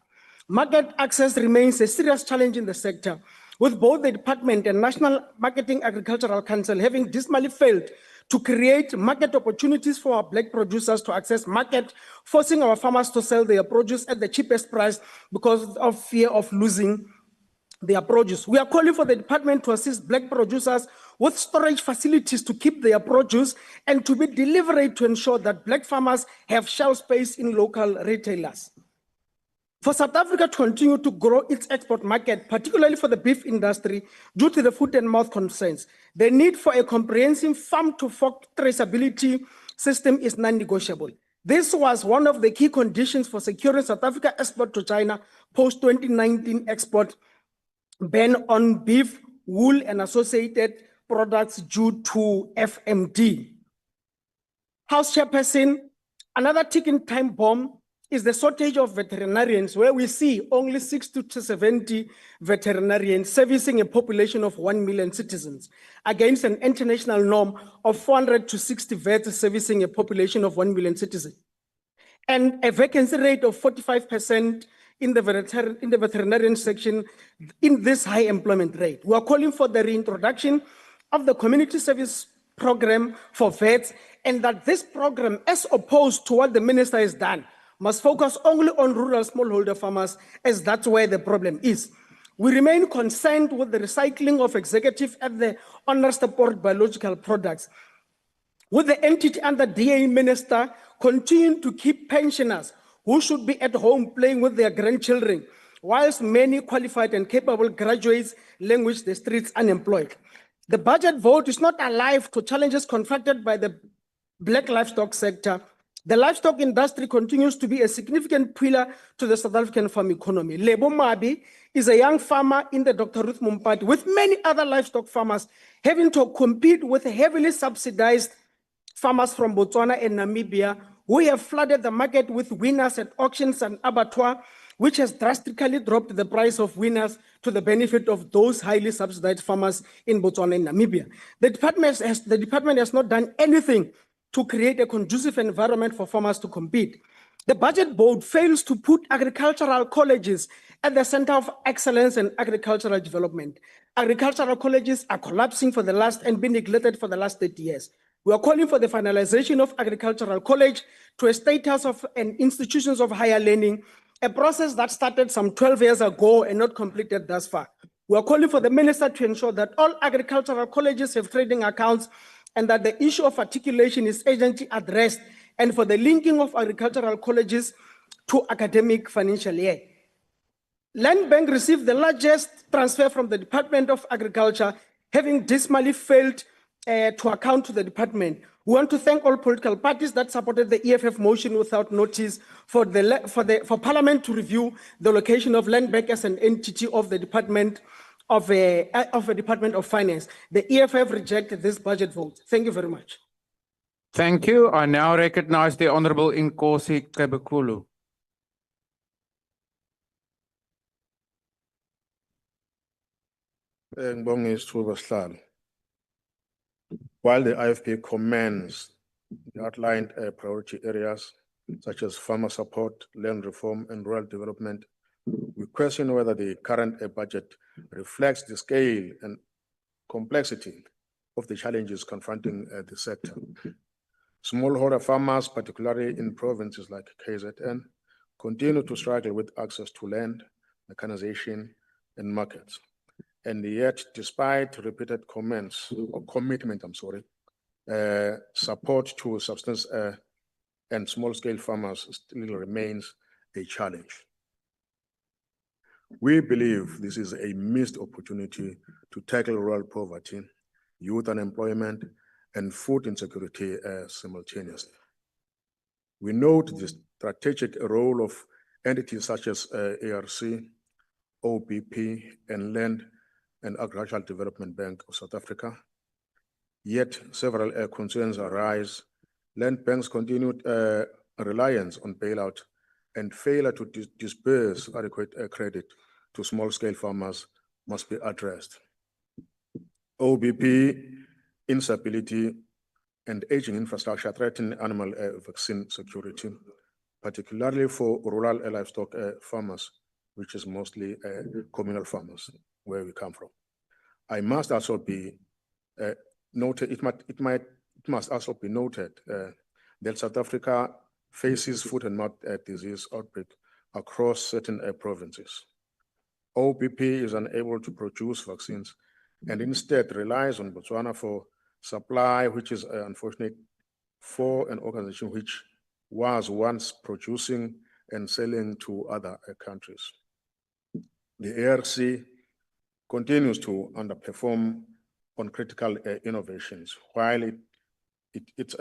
Market access remains a serious challenge in the sector, with both the department and National Marketing Agricultural Council having dismally failed to create market opportunities for our Black producers to access market, forcing our farmers to sell their produce at the cheapest price because of fear of losing their produce. We are calling for the department to assist Black producers with storage facilities to keep their produce and to be delivered to ensure that Black farmers have shelf space in local retailers. For South Africa to continue to grow its export market, particularly for the beef industry, due to the foot and mouth concerns, the need for a comprehensive farm-to-fork traceability system is non-negotiable. This was one of the key conditions for securing South Africa export to China post-2019 export ban on beef, wool, and associated products due to FMD. House Chairperson, another ticking time bomb is the shortage of veterinarians, where we see only 60 to 70 veterinarians servicing a population of 1 million citizens, against an international norm of 400 to 60 vets servicing a population of 1 million citizens, and a vacancy rate of 45% in the veterinarian section in this high employment rate. We are calling for the reintroduction of the community service program for vets, and that this program, as opposed to what the minister has done, must focus only on rural smallholder farmers, as that's where the problem is. We remain concerned with the recycling of executive at the Honour's Board Biological Products, with the entity under DA Minister continuing to keep pensioners who should be at home playing with their grandchildren, whilst many qualified and capable graduates languish the streets unemployed. The budget vote is not alive to challenges confronted by the black livestock sector. The livestock industry continues to be a significant pillar to the South African farm economy. Lebo Mabi is a young farmer in the Dr. Ruth Mumpati, with many other livestock farmers having to compete with heavily subsidized farmers from Botswana and Namibia who have flooded the market with winners at auctions and abattoir, which has drastically dropped the price of winners to the benefit of those highly subsidized farmers in Botswana and Namibia. The department has not done anything to create a conducive environment for farmers to compete. The budget board fails to put agricultural colleges at the center of excellence in agricultural development. Agricultural colleges are collapsing for the last and been neglected for the last 30 years. We are calling for the finalization of agricultural college to a status of an institutions of higher learning, a process that started some 12 years ago and not completed thus far. We are calling for the minister to ensure that all agricultural colleges have trading accounts and that the issue of articulation is urgently addressed, and for the linking of agricultural colleges to academic financial year. Land Bank received the largest transfer from the Department of Agriculture, having dismally failed to account to the department. We want to thank all political parties that supported the EFF motion without notice for Parliament to review the location of Land Bank as an entity of the Department of Finance. The EFF rejected this budget vote. Thank you very much. Thank you. I now recognize the Honorable Inkosi Kebekulu. Ngibonge isithuba sihlalo. While the IFP commends the outlined priority areas such as farmer support, land reform, and rural development, we question whether the current budget reflects the scale and complexity of the challenges confronting the sector. Smallholder farmers, particularly in provinces like KZN, continue to struggle with access to land, mechanization, and markets. And yet, despite repeated commitment, support to subsistence and small-scale farmers still remains a challenge. We believe this is a missed opportunity to tackle rural poverty, youth unemployment, and food insecurity simultaneously. We note the strategic role of entities such as ARC, OBP, and Land and Agricultural Development Bank of South Africa. Yet several concerns arise. Land banks' continued reliance on bailout and failure to disperse adequate credit to small-scale farmers must be addressed. OBP instability and aging infrastructure threaten animal vaccine security, particularly for rural livestock farmers, which is mostly communal farmers, where we come from. I must also be noted, it must also be noted that South Africa faces foot and mouth disease outbreak across certain provinces. OBP is unable to produce vaccines and instead relies on Botswana for supply, which is unfortunate for an organization which was once producing and selling to other countries. The ARC continues to underperform on critical innovations, while its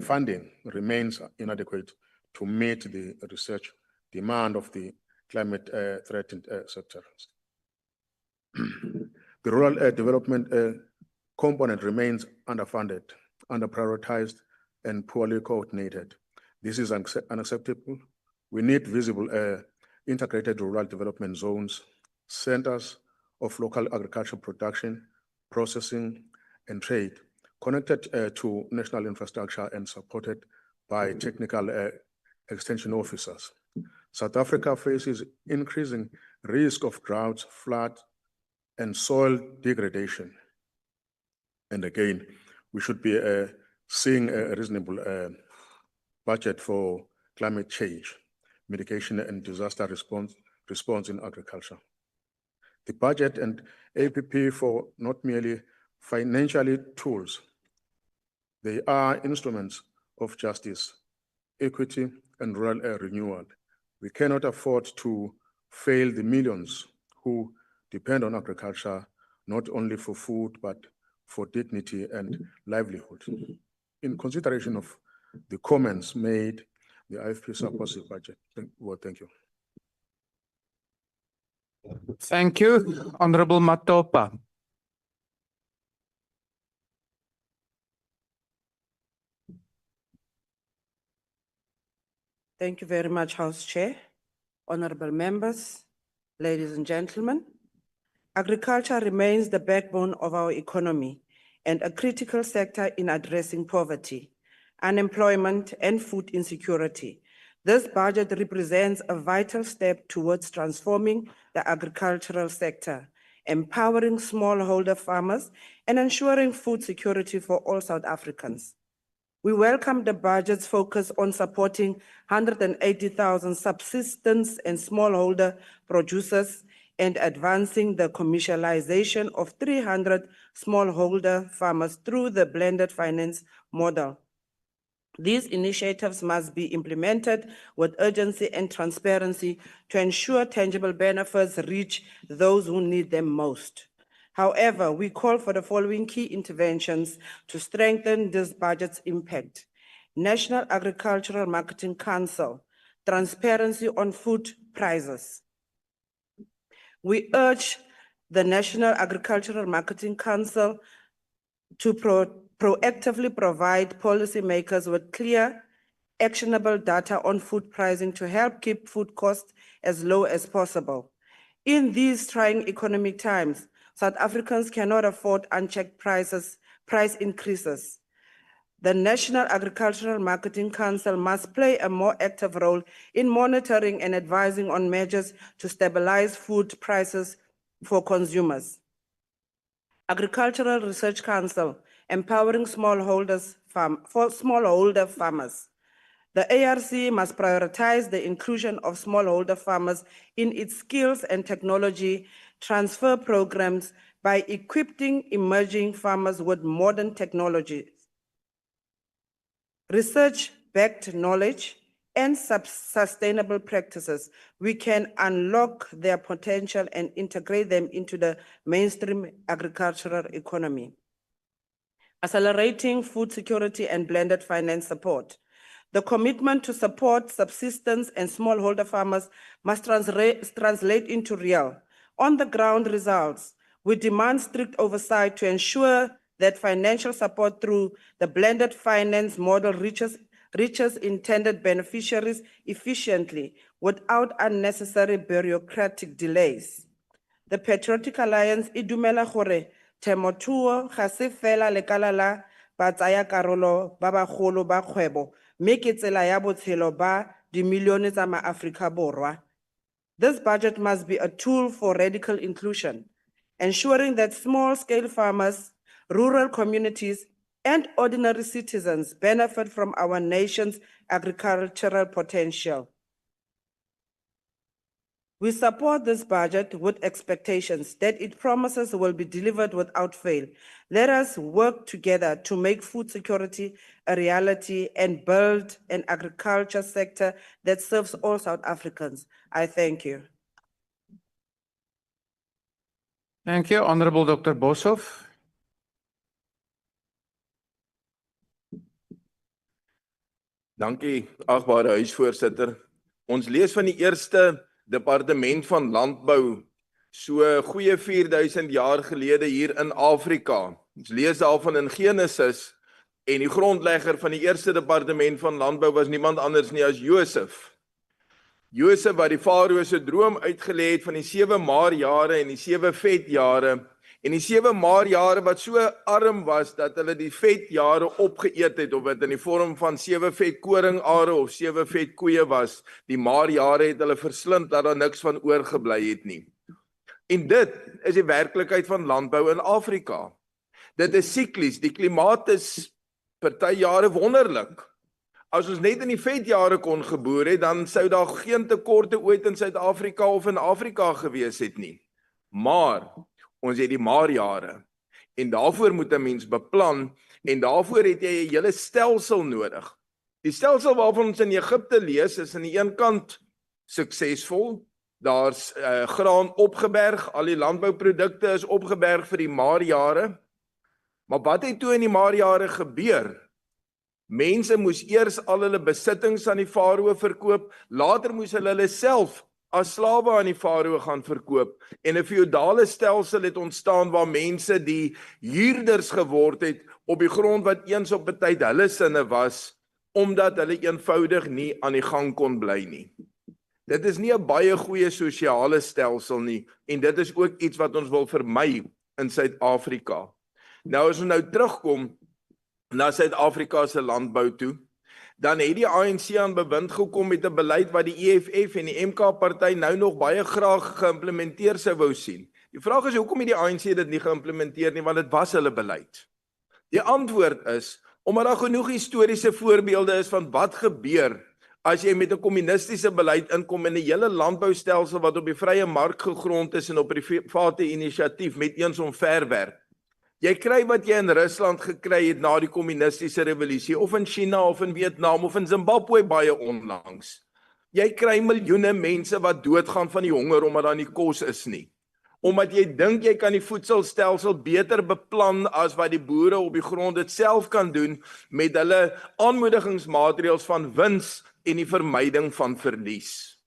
funding remains inadequate to meet the research demand of the climate-threatened sectors. The rural development component remains underfunded, underprioritized, and poorly coordinated. This is unacceptable. We need visible integrated rural development zones, centers of local agricultural production, processing, and trade, connected to national infrastructure and supported by technical extension officers. South Africa faces increasing risk of droughts, flood, and soil degradation. And again, we should be seeing a reasonable budget for climate change, mitigation, and disaster response in agriculture. the budget and APP for not merely financially tools. They are instruments of justice, equity, and rural renewal. We cannot afford to fail the millions who depend on agriculture, not only for food, but for dignity and livelihood. In consideration of the comments made, the IFP supports the budget. Thank you. Thank you, Honorable Matopa. Thank you very much, House Chair, honorable members, ladies and gentlemen. Agriculture remains the backbone of our economy and a critical sector in addressing poverty, unemployment, and food insecurity. This budget represents a vital step towards transforming the agricultural sector, empowering smallholder farmers, and ensuring food security for all South Africans. We welcome the budget's focus on supporting 180,000 subsistence and smallholder producers and advancing the commercialization of 300 smallholder farmers through the blended finance model. These initiatives must be implemented with urgency and transparency to ensure tangible benefits reach those who need them most. However, we call for the following key interventions to strengthen this budget's impact: National Agricultural Marketing Council, transparency on food prices. We urge the National Agricultural Marketing Council to proactively provide policymakers with clear, actionable data on food pricing to help keep food costs as low as possible. In these trying economic times, South Africans cannot afford unchecked price increases. The National Agricultural Marketing Council must play a more active role in monitoring and advising on measures to stabilize food prices for consumers. Agricultural Research Council, empowering smallholder farmers. The ARC must prioritize the inclusion of smallholder farmers in its skills and technology transfer programs by equipping emerging farmers with modern technologies, research-backed knowledge, and sustainable practices. We can unlock their potential and integrate them into the mainstream agricultural economy. Accelerating food security and blended finance support. The commitment to support subsistence and smallholder farmers must translate into real, on-the-ground results. We demand strict oversight to ensure that financial support through the blended finance model reaches intended beneficiaries efficiently without unnecessary bureaucratic delays. The Patriotic Alliance e dumela gore temothuo ga se fela lekala la batsayakarolo ba bagolo ba kgwebo, mme ke tsela ya botshelo ba dimilione tsa maAforika Borwa. This budget must be a tool for radical inclusion, ensuring that small-scale farmers, rural communities, and ordinary citizens benefit from our nation's agricultural potential. We support this budget with expectations that it promises will be delivered without fail. Let us work together to make food security a reality and build an agriculture sector that serves all South Africans. I thank you. Thank you, Honorable Dr. Boshoff. Dankie, agbare huisvoorsitter. Ons lees van die eerste departement van landbou so goeie 4000 jaar gelede hier in Afrika. Ons lees daarvan in Genesis en die grondlegger van die eerste departement van landbou was niemand anders nie as Josef. Josef wat die farao se droom uitgelê het van die 7 maarjare en die 7 vetjare en die 7 maarjare wat so arm was dat hulle die vetjare opgeëet het of wat in die vorm van 7 vet koringare of 7 vet koeie was. Die maarjare het hulle verslind dat daar niks van oorgebly het nie. En dit is die werklikheid van landbou in Afrika. Dit is siklies, die klimaat is party jare wonderlik. As ons net in die vetjare kon geboer het, dan sou daar geen tekorte ooit in Suid-Afrika of in Afrika gewees het nie. Maar ons het die maarjare. En daarvoor moet 'n mens beplan en daarvoor het jy 'n hele stelsel nodig. Die stelsel waarvan ons in Egipte lees is aan die een kant suksesvol. Daar's graan opgeberg, al die landbouprodukte is opgeberg vir die maarjare. Maar wat het toe in die maarjare gebeur? Mense moes eers al hulle besittings aan die farao verkoop, later moes hulle self as slawe aan die farao gaan verkoop en 'n feodale stelsel het ontstaan waar mense die huurders geword het op die grond wat eens op 'n tyd hulle sinne was, omdat hulle eenvoudig nie aan die gang kon bly nie. Dit is nie 'n baie goeie sosiale stelsel nie en dit is ook iets wat ons wil vermy in Suid-Afrika. Nou as ons nou terugkom na Suid-Afrika se landbou toe, dan het die ANC aan bewind gekom met 'n beleid wat die EFF en die MK-party nou nog baie graag geïmplementeer sou wou sien. Die vraag is hoekom het die ANC dit nie geïmplementeer nie, want dit was hulle beleid. Die antwoord is omdat daar genoeg historiese voorbeelde is van wat gebeur as jy met 'n kommunistiese beleid inkom in 'n hele landboustelsel wat op die vrye mark gegrond is en op private inisiatief met eens omverwerk. Jy kry wat jy in Rusland gekry het na die kommunistiese revolusie, of in China, of in Vietnam, of in Zimbabwe baie onlangs. Jy kry miljoene mense wat doodgaan van die honger omdat daar nie kos is nie. Omdat jy dink jy kan die voedselstelsel beter beplan as wat die boere op die grond dit self kan doen met hulle aanmoedigingsmaatreëls van wins en die vermyding van verlies.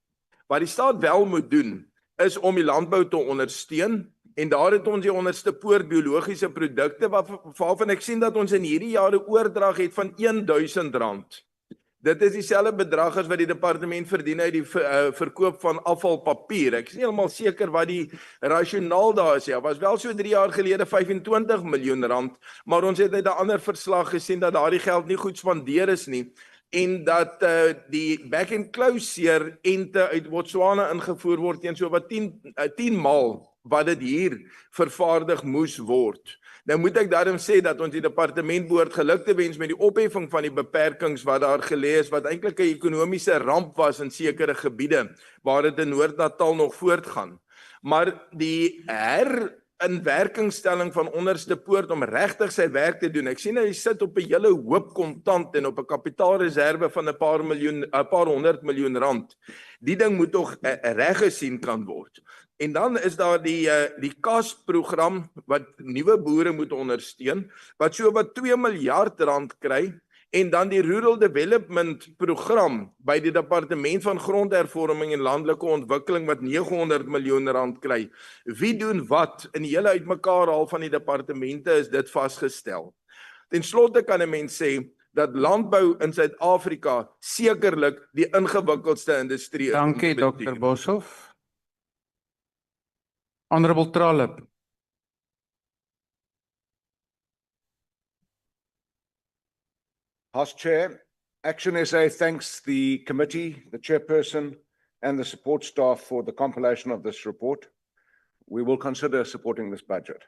Wat die staat wel moet doen, is om die landbou te ondersteun. En daar het ons die onderste poort biologiese produkte waarvan ek sien dat ons in hierdie jaar 'n oordrag het van R1000. Dit is dieselfde bedrag as wat die departement verdien uit die verkoop van afvalpapier. Ek is nie heeltemal seker wat die rasionaal daar is. Ja, was wel so 3 jaar gelede R25 miljoen, maar ons het uit 'n ander verslag gesien dat daardie geld nie goed spandeer is nie en dat die back and close ente uit Botswana ingevoer word teen so wat 10 maal wat dit hier vervaardig moes word. Nou moet ek daarom sê dat ons die departement behoort geluk te wens met die opheffing van die beperkings wat daar gelê is, wat eintlik 'n ekonomiese ramp was in sekere gebiede, waar dit in Noord-Natal nog voortgaan. Maar die inwerkingstelling van onderste poort om regtig sy werk te doen. Ek sien hy sit op 'n hele hoop kontant en op 'n kapitaalreserwe van 'n paar honderd miljoen rand. Die ding moet tog reg gesien kan word. En dan is daar die kasprogram wat nuwe boere moet ondersteun, wat so wat 2 miljard rand kry, en dan die Rural Development program by die Departement van Grondhervorming en Landelike Ontwikkeling wat 900 miljoen rand kry. Wie doen wat? In die hele uitmekaar haal van die departemente is dit vasgestel. Ten slotte kan 'n mens sê dat landbou in Suid-Afrika sekerlik die ingewikkeldste industrie is. Dankie Dr. Boshoff. Honorable Trollip. House Chair, Action SA thanks the committee, the chairperson, and the support staff for the compilation of this report. We will consider supporting this budget.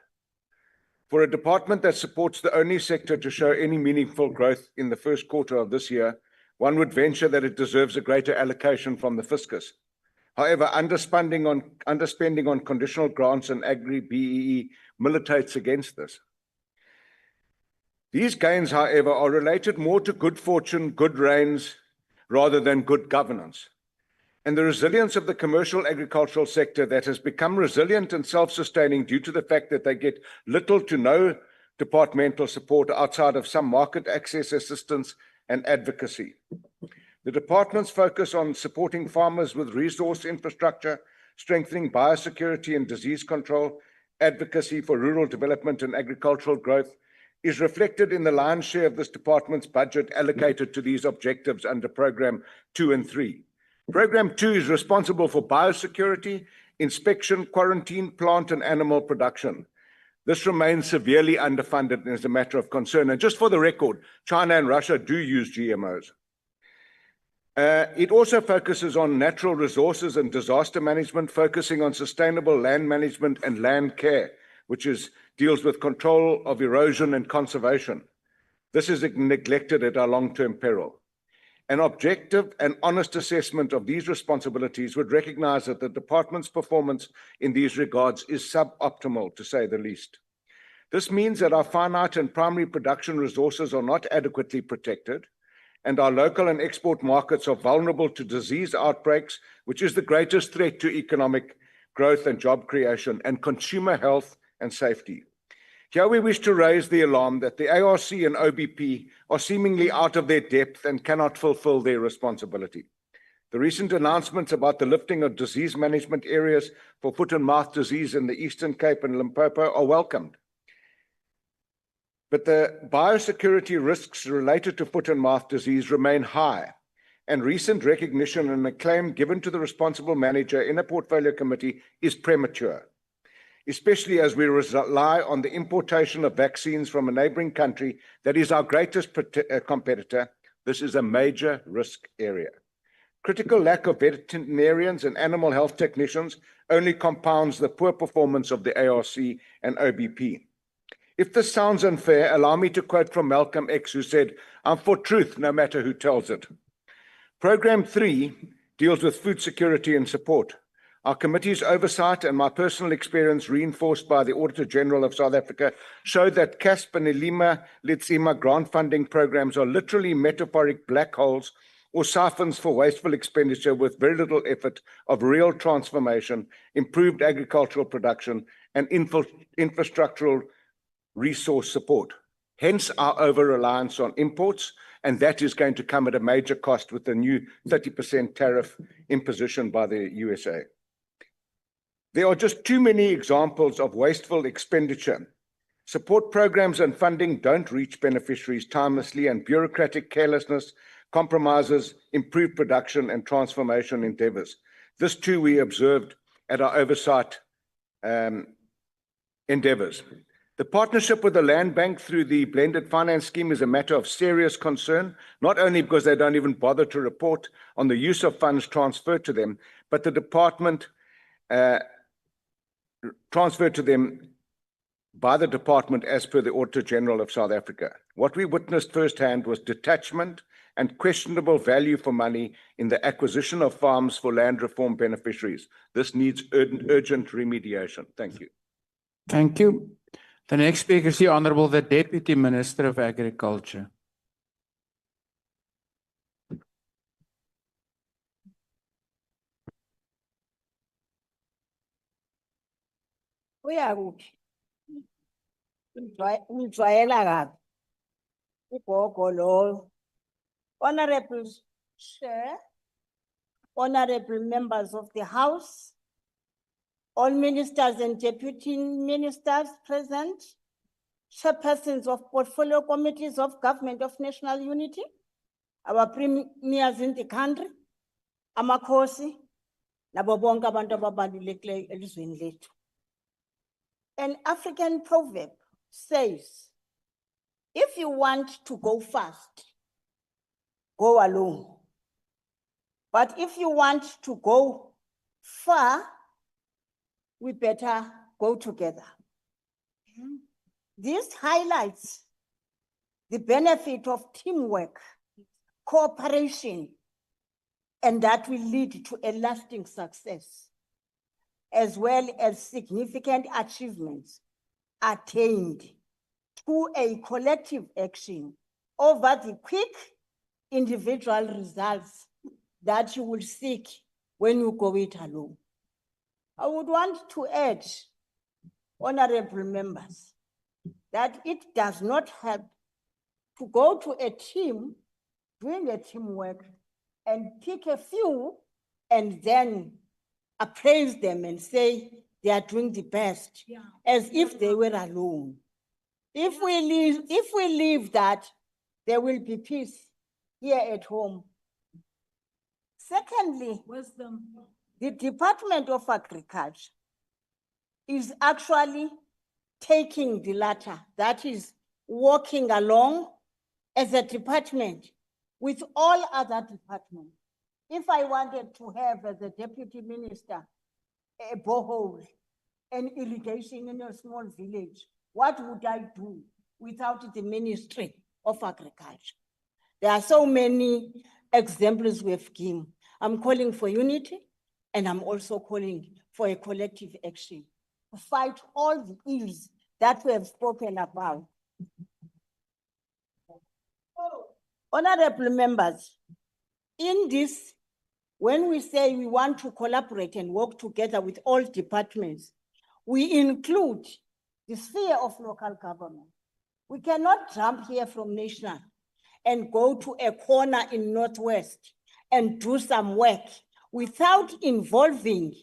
For a department that supports the only sector to show any meaningful growth in the first quarter of this year, one would venture that it deserves a greater allocation from the fiscus. However, underspending on conditional grants and agri-BEE militates against this. These gains, however, are related more to good fortune, good rains, rather than good governance. And the resilience of the commercial agricultural sector that has become resilient and self-sustaining due to the fact that they get little to no departmental support outside of some market access assistance and advocacy. The department's focus on supporting farmers with resource infrastructure, strengthening biosecurity and disease control, advocacy for rural development and agricultural growth is reflected in the lion's share of this department's budget allocated to these objectives under Program 2 and 3. Program 2 is responsible for biosecurity, inspection, quarantine, plant and animal production. This remains severely underfunded and is a matter of concern. And just for the record, China and Russia do use GMOs. It also focuses on natural resources and disaster management, focusing on sustainable land management and land care, which deals with control of erosion and conservation. This is neglected at our long-term peril. An objective and honest assessment of these responsibilities would recognize that the department's performance in these regards is suboptimal, to say the least. This means that our finite and primary production resources are not adequately protected, and our local and export markets are vulnerable to disease outbreaks, which is the greatest threat to economic growth and job creation and consumer health and safety. Here we wish to raise the alarm that the ARC and OBP are seemingly out of their depth and cannot fulfill their responsibility. The recent announcements about the lifting of disease management areas for foot and mouth disease in the Eastern Cape and Limpopo are welcomed. But the biosecurity risks related to foot and mouth disease remain high, and recent recognition and acclaim given to the responsible manager in a portfolio committee is premature, especially as we rely on the importation of vaccines from a neighboring country that is our greatest competitor. This is a major risk area. Critical lack of veterinarians and animal health technicians only compounds the poor performance of the ARC and OBP. If this sounds unfair, allow me to quote from Malcolm X, who said, "I'm for truth, no matter who tells it." Program 3 deals with food security and support. Our committee's oversight and my personal experience, reinforced by the Auditor General of South Africa, showed that CASP and Elima Litsima grant funding programs are literally metaphoric black holes or siphons for wasteful expenditure with very little effort of real transformation, improved agricultural production, and infrastructural resource support. Hence our over-reliance on imports, and that is going to come at a major cost with the new 30% tariff imposition by the USA. There are just too many examples of wasteful expenditure. Support programs and funding don't reach beneficiaries timelessly, and bureaucratic carelessness compromises improved production and transformation endeavors. This too we observed at our oversight endeavors. The partnership with the Land Bank through the blended finance scheme is a matter of serious concern, not only because they don't even bother to report on the use of funds transferred to them, but the department transferred to them by the department as per the Auditor General of South Africa. What we witnessed firsthand was detachment and questionable value for money in the acquisition of farms for land reform beneficiaries. This needs urgent remediation. Thank you. Thank you. The next speaker is the Honourable the Deputy Minister of Agriculture. Uyakuphi? Ujwayela kabi. Ugogo lo. Honorable Chair, honorable members of the House, all ministers and deputy ministers present, chairpersons of portfolio committees of Government of National Unity, our premiers in the country, amakhosi, nabo bonke abantu ababalulekileyo elizweni lethu. An African proverb says, if you want to go fast, go alone. But if you want to go far, we better go together. This highlights the benefit of teamwork, cooperation, and that will lead to a lasting success, as well as significant achievements attained through a collective action over the quick individual results that you will seek when you go it alone. I would want to add, honorable members, that it does not help to go to a team doing a teamwork and pick a few and then appraise them and say they are doing the best, as if they were alone. If we leave that, there will be peace here at home. Secondly, the Department of Agriculture is actually taking the latter, that is walking along as a department with all other departments. If I wanted to have as a deputy minister a borehole, an irrigation in a small village, what would I do without the Ministry of Agriculture? There are so many examples we've given. I'm calling for unity, and I'm also calling for a collective action to fight all the ills that we have spoken about. Honorable members, in this, when we say we want to collaborate and work together with all departments, we include the sphere of local government. We cannot jump here from national and go to a corner in Northwest and do some work without involving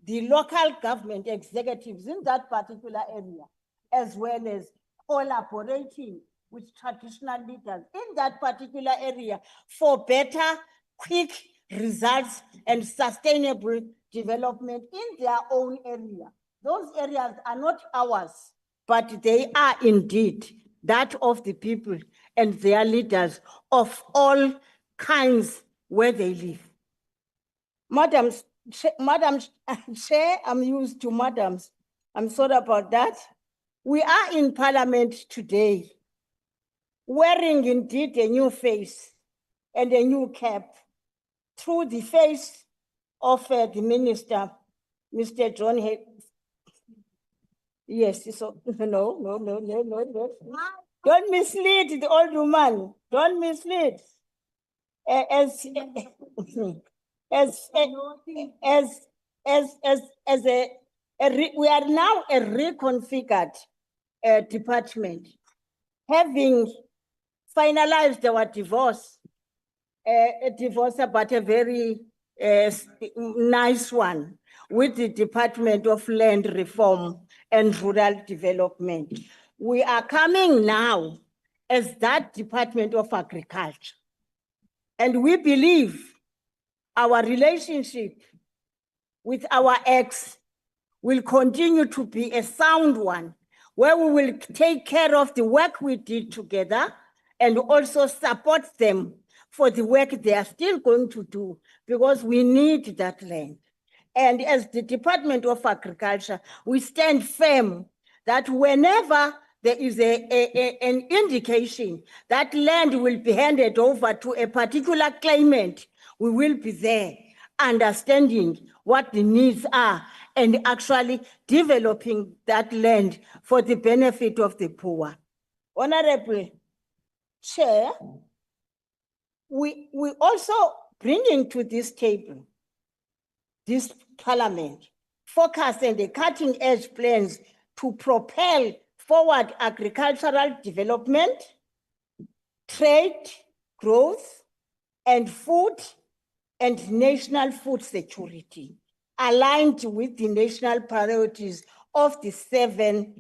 the local government executives in that particular area, as well as collaborating with traditional leaders in that particular area for better, quick results and sustainable development in their own area. Those areas are not ours, but they are indeed that of the people and their leaders of all kinds where they live. Madam Chair, I'm used to madams. I'm sorry about that. We are in Parliament today, wearing indeed a new face and a new cap through the face of the minister, Mr. John Hay. Yes, so no. Don't mislead the old woman. Don't mislead. We are now a reconfigured department, having finalized our divorce, but a very nice one, with the Department of Land Reform and Rural Development. We are coming now as that Department of Agriculture. And we believe our relationship with our ex will continue to be a sound one, where we will take care of the work we did together and also support them for the work they are still going to do, because we need that land. And as the Department of Agriculture, we stand firm that whenever there is an indication that land will be handed over to a particular claimant, we will be there, understanding what the needs are and actually developing that land for the benefit of the poor. Honorable Chair, we also bringing to this table, this Parliament, focus on the cutting edge plans to propel forward agricultural development, trade, growth, and food and national food security, aligned with the national priorities of the 7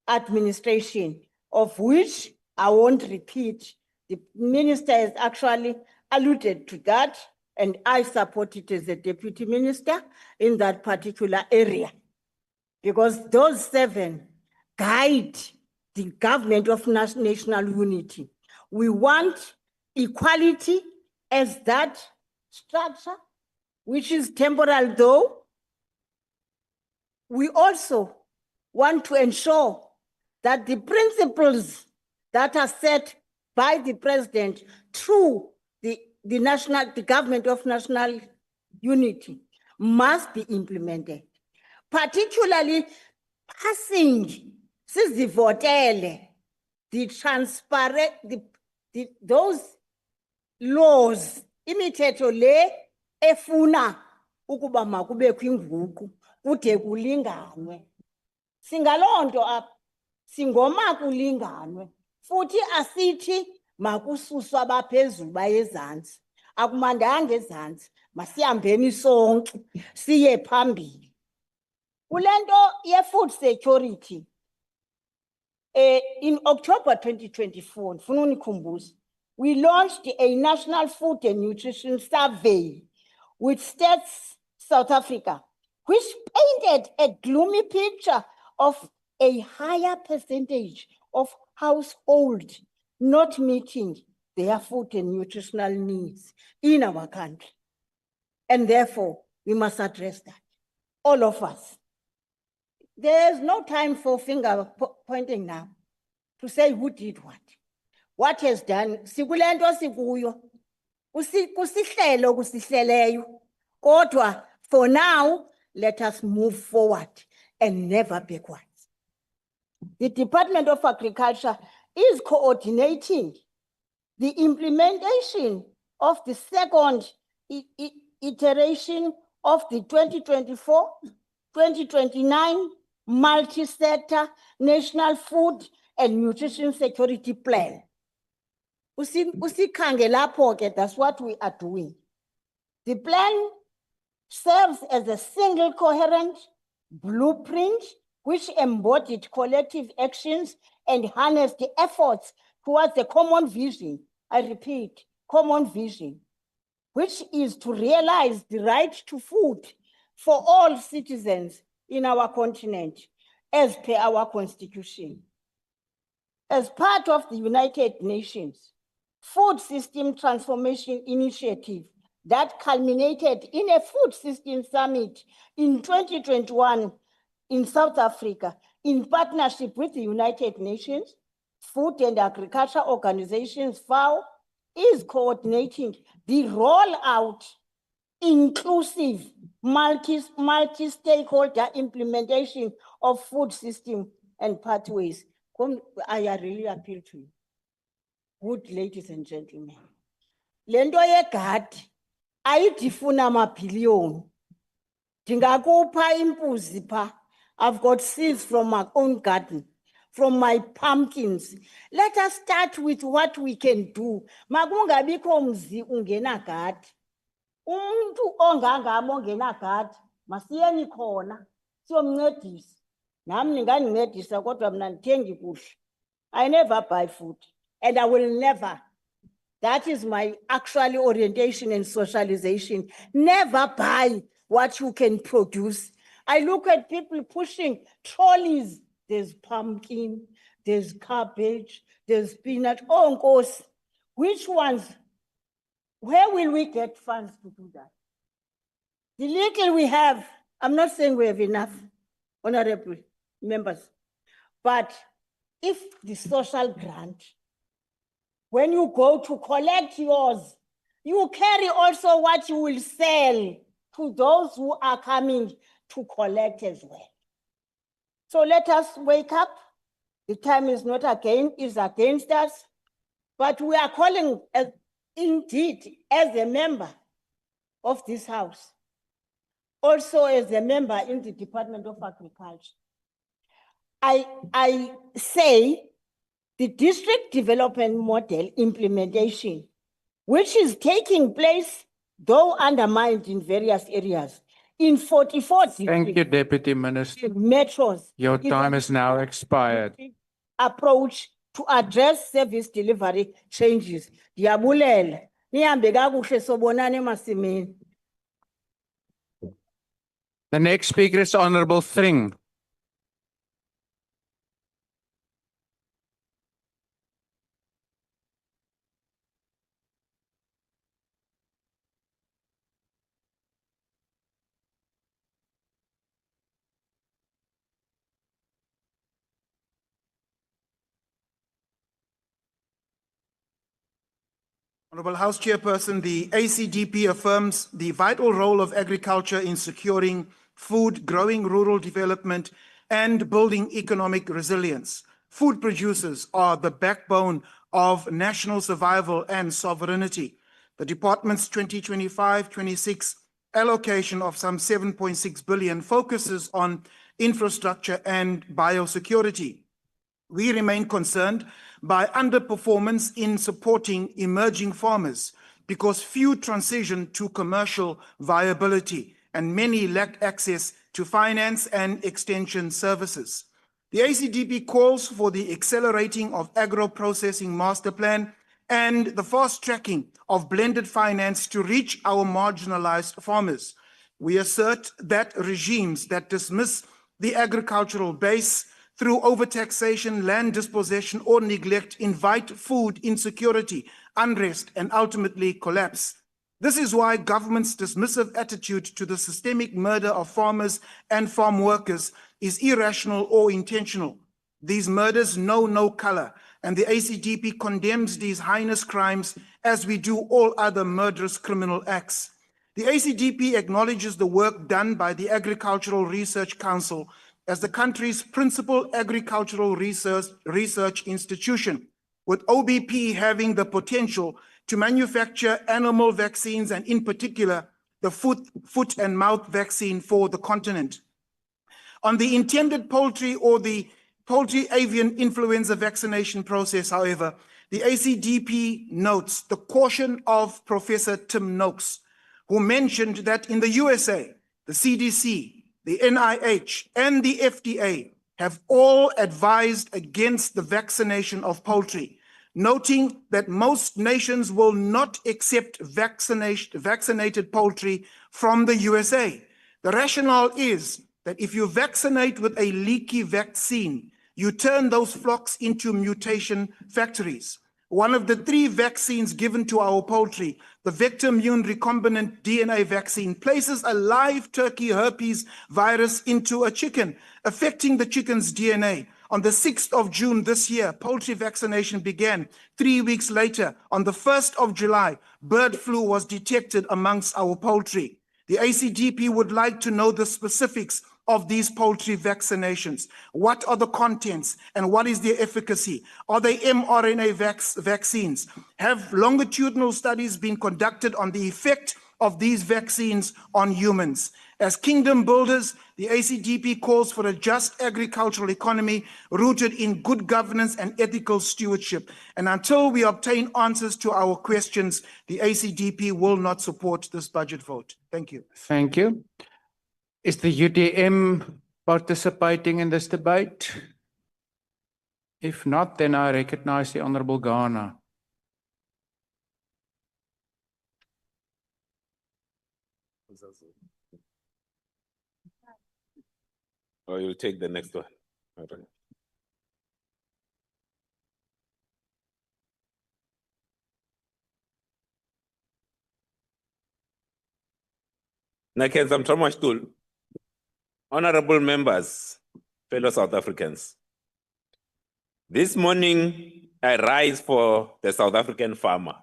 administration, of which I won't repeat. The minister has actually alluded to that, and I support it as a deputy minister in that particular area, because those 7 guide the government of national unity. We want equality as that structure, which is temporal though. We also want to ensure that the principles that are set by the president through the government of national unity must be implemented, particularly passing the transparent, those laws, imithetho le efuna ukuba makubekho inguqu kude kulinganwe. Singalonto apha, singoma kulinganwe, futhi asithi makususwa abaphezulu bayezantsi. Akumandanga ezantsi, masihambeni sonke siye phambili. Kulento ye-food security, in October 2024, ndifuna unikhumbuze, we launched a national food and nutrition survey with States South Africa, which painted a gloomy picture of a higher percentage of households not meeting their food and nutritional needs in our country. And therefore, we must address that, all of us. There's no time for finger pointing now to say who did what has done. Sikulento sikuyo. Kusihlelo kusihleleyo. Kodwa for now, let us move forward and never backwards. The Department of Agriculture is coordinating the implementation of the second iteration of the 2024-2029 multi-sector national food and nutrition security plan. Usikhange lapho ke, that's what we are doing. The plan serves as a single coherent blueprint which embodied collective actions and harnessed the efforts towards a common vision. I repeat, common vision, which is to realize the right to food for all citizens in our continent as per our constitution. As part of the United Nations Food System Transformation Initiative that culminated in a food system summit in 2021 in South Africa in partnership with the United Nations, Food and Agriculture Organizations, FAO, is coordinating the rollout, inclusive, multi-stakeholder implementation of food system and pathways. I really appeal to you. Good ladies and gentlemen. Lento yegadi ayidifuna amabhiliyoni. Ndingakupha imbuzi pha. I've got seeds from my own garden, from my pumpkins. Let us start with what we can do. Makungabikho mzi ungena gadi. Umuntu ongangami ongena gadi, masiyeni khona, siyomncedisa. Nami ningandincedisa kodwa mina ndithengi kuhle. I never buy food, and I will never. That is my actual orientation and socialization. Never buy what you can produce. I look at people pushing trolleys. There's pumpkin, there's cabbage, there's spinach. Oh, of course. Which ones? Where will we get funds to do that? The little we have, I'm not saying we have enough, honorable members, but if the social grant, when you go to collect yours, you carry also what you will sell to those who are coming to collect as well. So let us wake up. The time is not against us, but we are calling indeed as a member of this house, also as a member in the Department of Agriculture. I say the district development model implementation, which is taking place, though undermined in various areas, in 44 districts. Thank you, Deputy Minister. Metros. Your time is now expired. Approach to address service delivery changes. Diabulela. Nihambe kakuhle sobonane emasimini. The next speaker is Honorable Thring. Honorable House Chairperson, the ACDP affirms the vital role of agriculture in securing food, growing rural development, and building economic resilience. Food producers are the backbone of national survival and sovereignty. The department's 2025-26 allocation of some 7.6 billion focuses on infrastructure and biosecurity. We remain concerned by underperformance in supporting emerging farmers because few transition to commercial viability and many lack access to finance and extension services. The ACDP calls for the accelerating of agro-processing master plan and the fast tracking of blended finance to reach our marginalized farmers. We assert that regimes that dismiss the agricultural base through overtaxation, land dispossession, or neglect, invite food insecurity, unrest, and ultimately collapse. This is why government's dismissive attitude to the systemic murder of farmers and farm workers is irrational or intentional. These murders know no color. and the ACDP condemns these heinous crimes as we do all other murderous criminal acts. The ACDP acknowledges the work done by the Agricultural Research Council as the country's principal agricultural research institution, with OBP having the potential to manufacture animal vaccines and in particular the foot and mouth vaccine for the continent. On the intended poultry or the poultry avian influenza vaccination process, however, the ACDP notes the caution of Professor Tim Noakes, who mentioned that in the USA, the CDC, the NIH, and the FDA have all advised against the vaccination of poultry, noting that most nations will not accept vaccinated poultry from the USA. The rationale is that if you vaccinate with a leaky vaccine, you turn those flocks into mutation factories. One of the 3 vaccines given to our poultry, the vector immune recombinant DNA vaccine, places a live turkey herpes virus into a chicken, affecting the chicken's DNA. On the 6th of June this year, poultry vaccination began. 3 weeks later, on the 1st of July, bird flu was detected amongst our poultry. The ACDP would like to know the specifics of these poultry vaccinations. What are the contents and what is their efficacy? Are they mRNA vaccines? Have longitudinal studies been conducted on the effect of these vaccines on humans? As kingdom builders, the ACDP calls for a just agricultural economy rooted in good governance and ethical stewardship. And until we obtain answers to our questions, the ACDP will not support this budget vote. Thank you. Thank you. Is the UDM participating in this debate? If not, then I recognize the Honorable Ghana. Or you'll take the next one. All right. Nakens, I'm Thomas Tool. Honorable members, fellow South Africans. This morning, I rise for the South African farmer.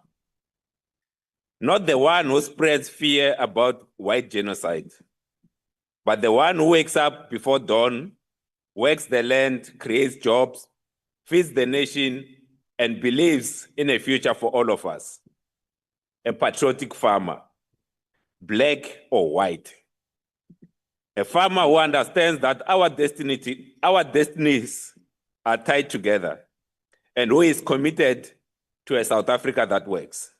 Not the one who spreads fear about white genocide, but the one who wakes up before dawn, works the land, creates jobs, feeds the nation, and believes in a future for all of us. A patriotic farmer, black or white. A farmer who understands that our destinies are tied together and who is committed to a South Africa that works.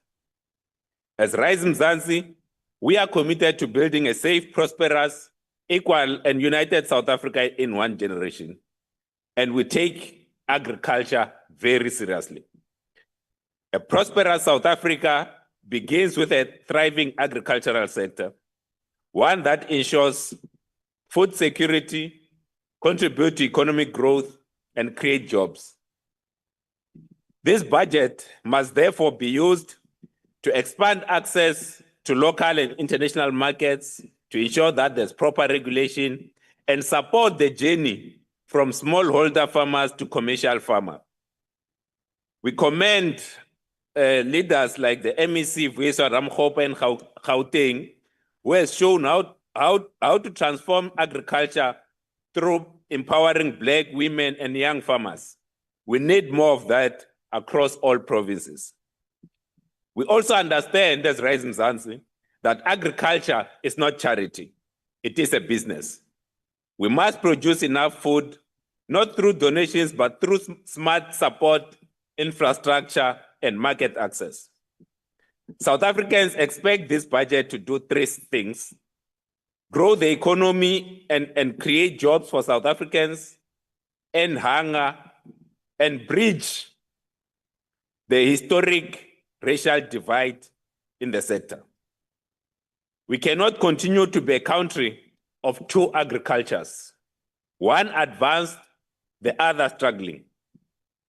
As Rising Zansi, we are committed to building a safe, prosperous, equal, and united South Africa in one generation. And we take agriculture very seriously. A prosperous South Africa begins with a thriving agricultural sector, one that ensures food security, contribute to economic growth, and create jobs. This budget must therefore be used to expand access to local and international markets, to ensure that there's proper regulation, and support the journey from smallholder farmers to commercial farmers. We commend leaders like the MEC, Vuyiswa Ramkgopa in Gauteng, who has shown how to transform agriculture through empowering Black women and young farmers. We need more of that across all provinces. We also understand, as Rising Zansi, that agriculture is not charity. It is a business. We must produce enough food, not through donations, but through smart support, infrastructure, and market access. South Africans expect this budget to do 3 things: grow the economy and create jobs for South Africans, end hunger, and bridge the historic racial divide in the sector. We cannot continue to be a country of 2 agricultures, one advanced, the other struggling.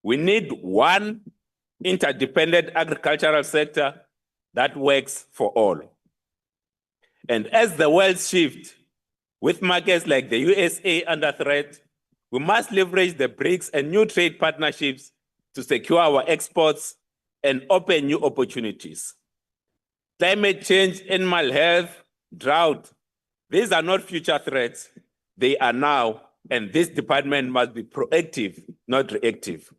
We need one interdependent agricultural sector that works for all. And as the world shifts, with markets like the USA under threat, we must leverage the BRICS and new trade partnerships to secure our exports and open new opportunities. Climate change, animal health, drought, these are not future threats, they are now, and this department must be proactive, not reactive.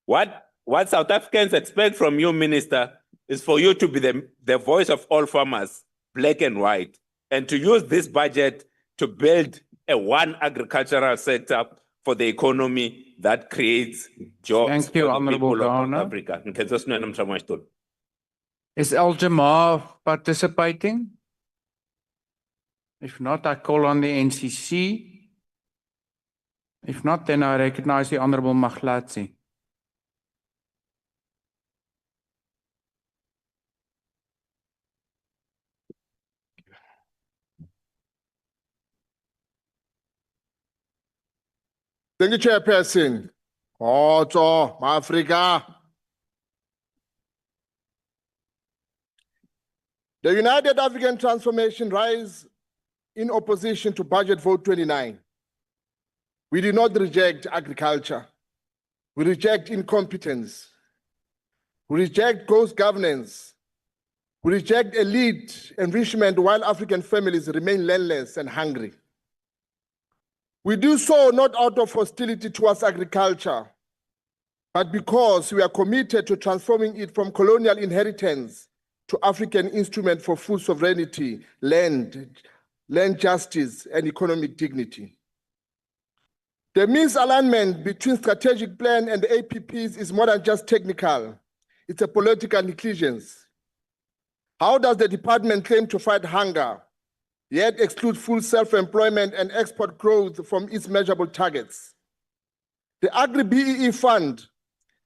What South Africans expect from you, Minister, is for you to be the voice of all farmers, black and white, and to use this budget to build a one agricultural sector for the economy that creates jobs Thank you, for the Honourable people of South Garner. Africa. Is Al-Jamaa participating? If not, I call on the NCC. If not, then I recognize the Honourable Maglatsi. Thank you, Chairperson. Otto, Africa. The United African Transformation rise in opposition to Budget Vote 29. We did not reject agriculture. We reject incompetence. We reject ghost governance. We reject elite enrichment while African families remain landless and hungry. We do so not out of hostility towards agriculture, but because we are committed to transforming it from colonial inheritance to African instrument for food sovereignty, land justice, and economic dignity. The misalignment between strategic plan and the APPs is more than just technical. It's a political negligence. How does the department claim to fight hunger, yet exclude full self-employment and export growth from its measurable targets? The Agri-BEE Fund,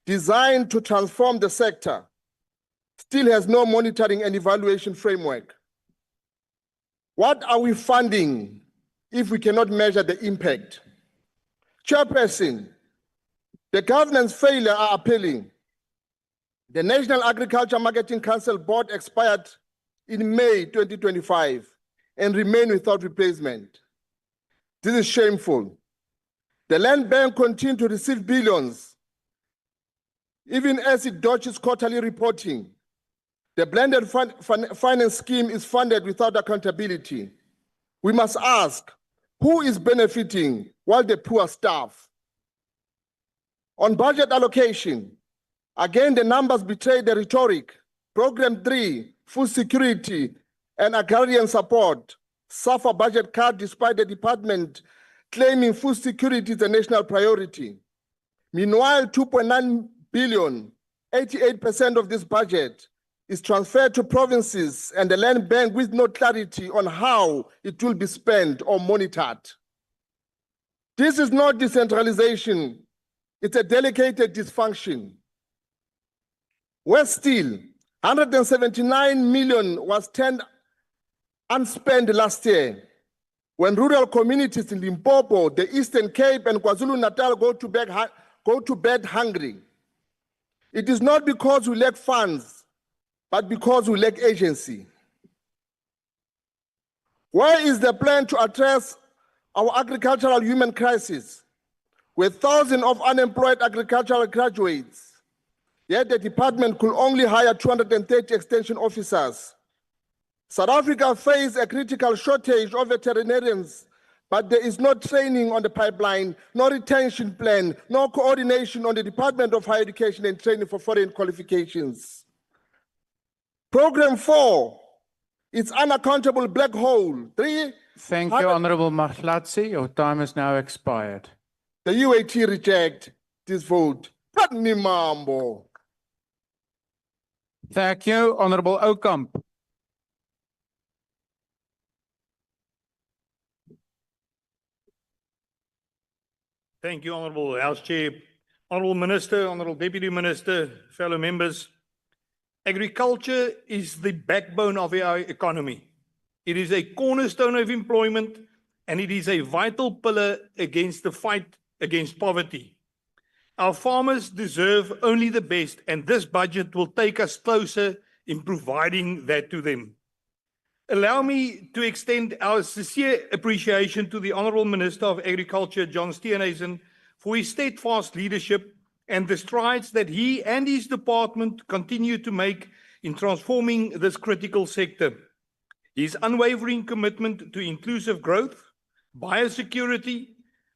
designed to transform the sector, still has no monitoring and evaluation framework. What are we funding if we cannot measure the impact? Chairperson, the governance failure are appalling. The National Agriculture Marketing Council Board expired in May 2025 and remain without replacement. This is shameful. The Land Bank continues to receive billions, even as it dodges quarterly reporting. The blended finance scheme is funded without accountability. We must ask, who is benefiting while the poor starve? On budget allocation, again, the numbers betray the rhetoric. Program 3, food security and agrarian support, suffer budget cut despite the department claiming food security is a national priority. Meanwhile, 2.9 billion, 88% of this budget is transferred to provinces and the Land Bank with no clarity on how it will be spent or monitored. This is not decentralization, it's a delicate dysfunction. Worse still, 179 million was turned unspent last year when rural communities in Limpopo, the Eastern Cape, and KwaZulu-Natal go to bed hungry. It is not because we lack funds, but because we lack agency. Where is the plan to address our agricultural human crisis, with thousands of unemployed agricultural graduates, yet the department could only hire 230 extension officers? South Africa faces a critical shortage of veterinarians, but there is no training on the pipeline, no retention plan, no coordination on the Department of Higher Education and Training for foreign qualifications. Program 4, it's unaccountable black hole. 3. Thank you, Honourable Maglatsi. Your time has now expired. The UAT reject this vote. Patni mambo. Thank you, Honourable Oukamp. Thank you, Honourable House Chair, Honourable Minister, Honourable Deputy Minister, fellow members. Agriculture is the backbone of our economy. It is a cornerstone of employment, and it is a vital pillar against the fight against poverty. Our farmers deserve only the best, and this budget will take us closer in providing that to them. Allow me to extend our sincere appreciation to the Honourable Minister of Agriculture, John Steenhuisen, for his steadfast leadership and the strides that he and his department continue to make in transforming this critical sector. His unwavering commitment to inclusive growth, biosecurity,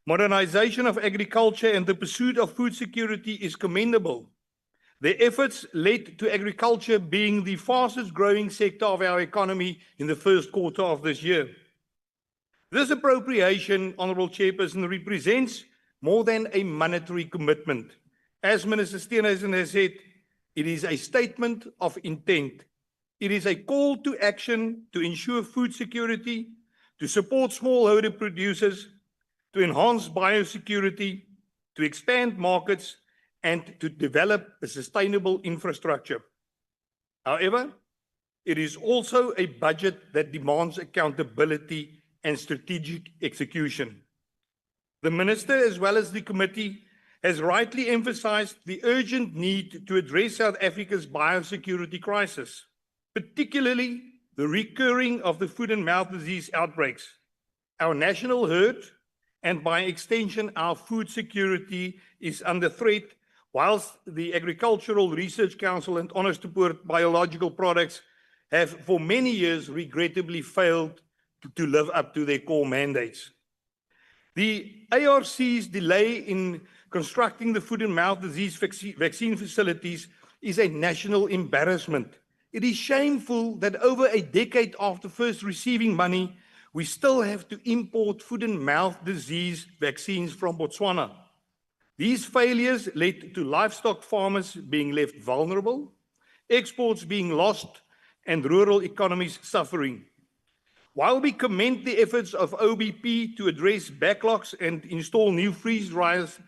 modernization of agriculture, and the pursuit of food security is commendable. Their efforts led to agriculture being the fastest growing sector of our economy in the first quarter of this year. This appropriation, Honourable Chairperson, represents more than a monetary commitment. As Minister Steenhuisen has said, it is a statement of intent. It is a call to action to ensure food security, to support smallholder producers, to enhance biosecurity, to expand markets, and to develop a sustainable infrastructure. However, it is also a budget that demands accountability and strategic execution. The Minister, as well as the committee, has rightly emphasized the urgent need to address South Africa's biosecurity crisis, particularly the recurring of the foot and mouth disease outbreaks. Our national herd, and by extension our food security, is under threat, whilst the Agricultural Research Council and Honest to Poor Biological Products have for many years regrettably failed to live up to their core mandates. The ARC's delay in constructing the foot and mouth disease vaccine facilities is a national embarrassment. It is shameful that over a decade after first receiving money, we still have to import foot and mouth disease vaccines from Botswana. These failures led to livestock farmers being left vulnerable, exports being lost, and rural economies suffering. While we commend the efforts of OBP to address backlogs and install new freeze dryers,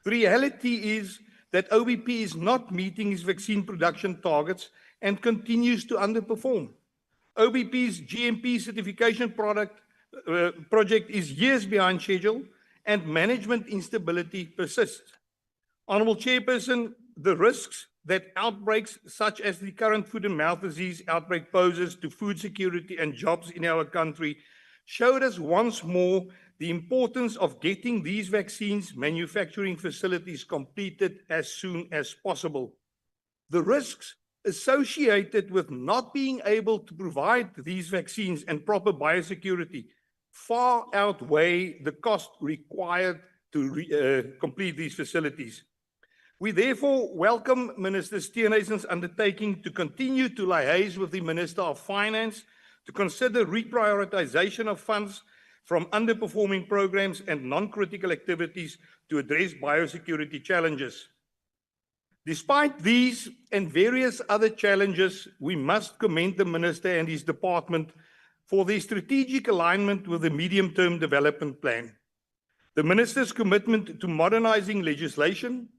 the reality is that OBP is not meeting its vaccine production targets and continues to underperform. OBP's GMP certification project is years behind schedule, and management instability persists. Honourable Chairperson, the risks that outbreaks such as the current foot and mouth disease outbreak poses to food security and jobs in our country showed us once more the importance of getting these vaccines manufacturing facilities completed as soon as possible. The risks associated with not being able to provide these vaccines and proper biosecurity far outweigh the cost required to complete these facilities. We therefore welcome Minister Steenhuisen's undertaking to continue to liaise with the Minister of Finance to consider reprioritization of funds from underperforming programs and non-critical activities to address biosecurity challenges. Despite these and various other challenges, we must commend the Minister and his department for their strategic alignment with the medium-term development plan. The Minister's commitment to modernizing legislation,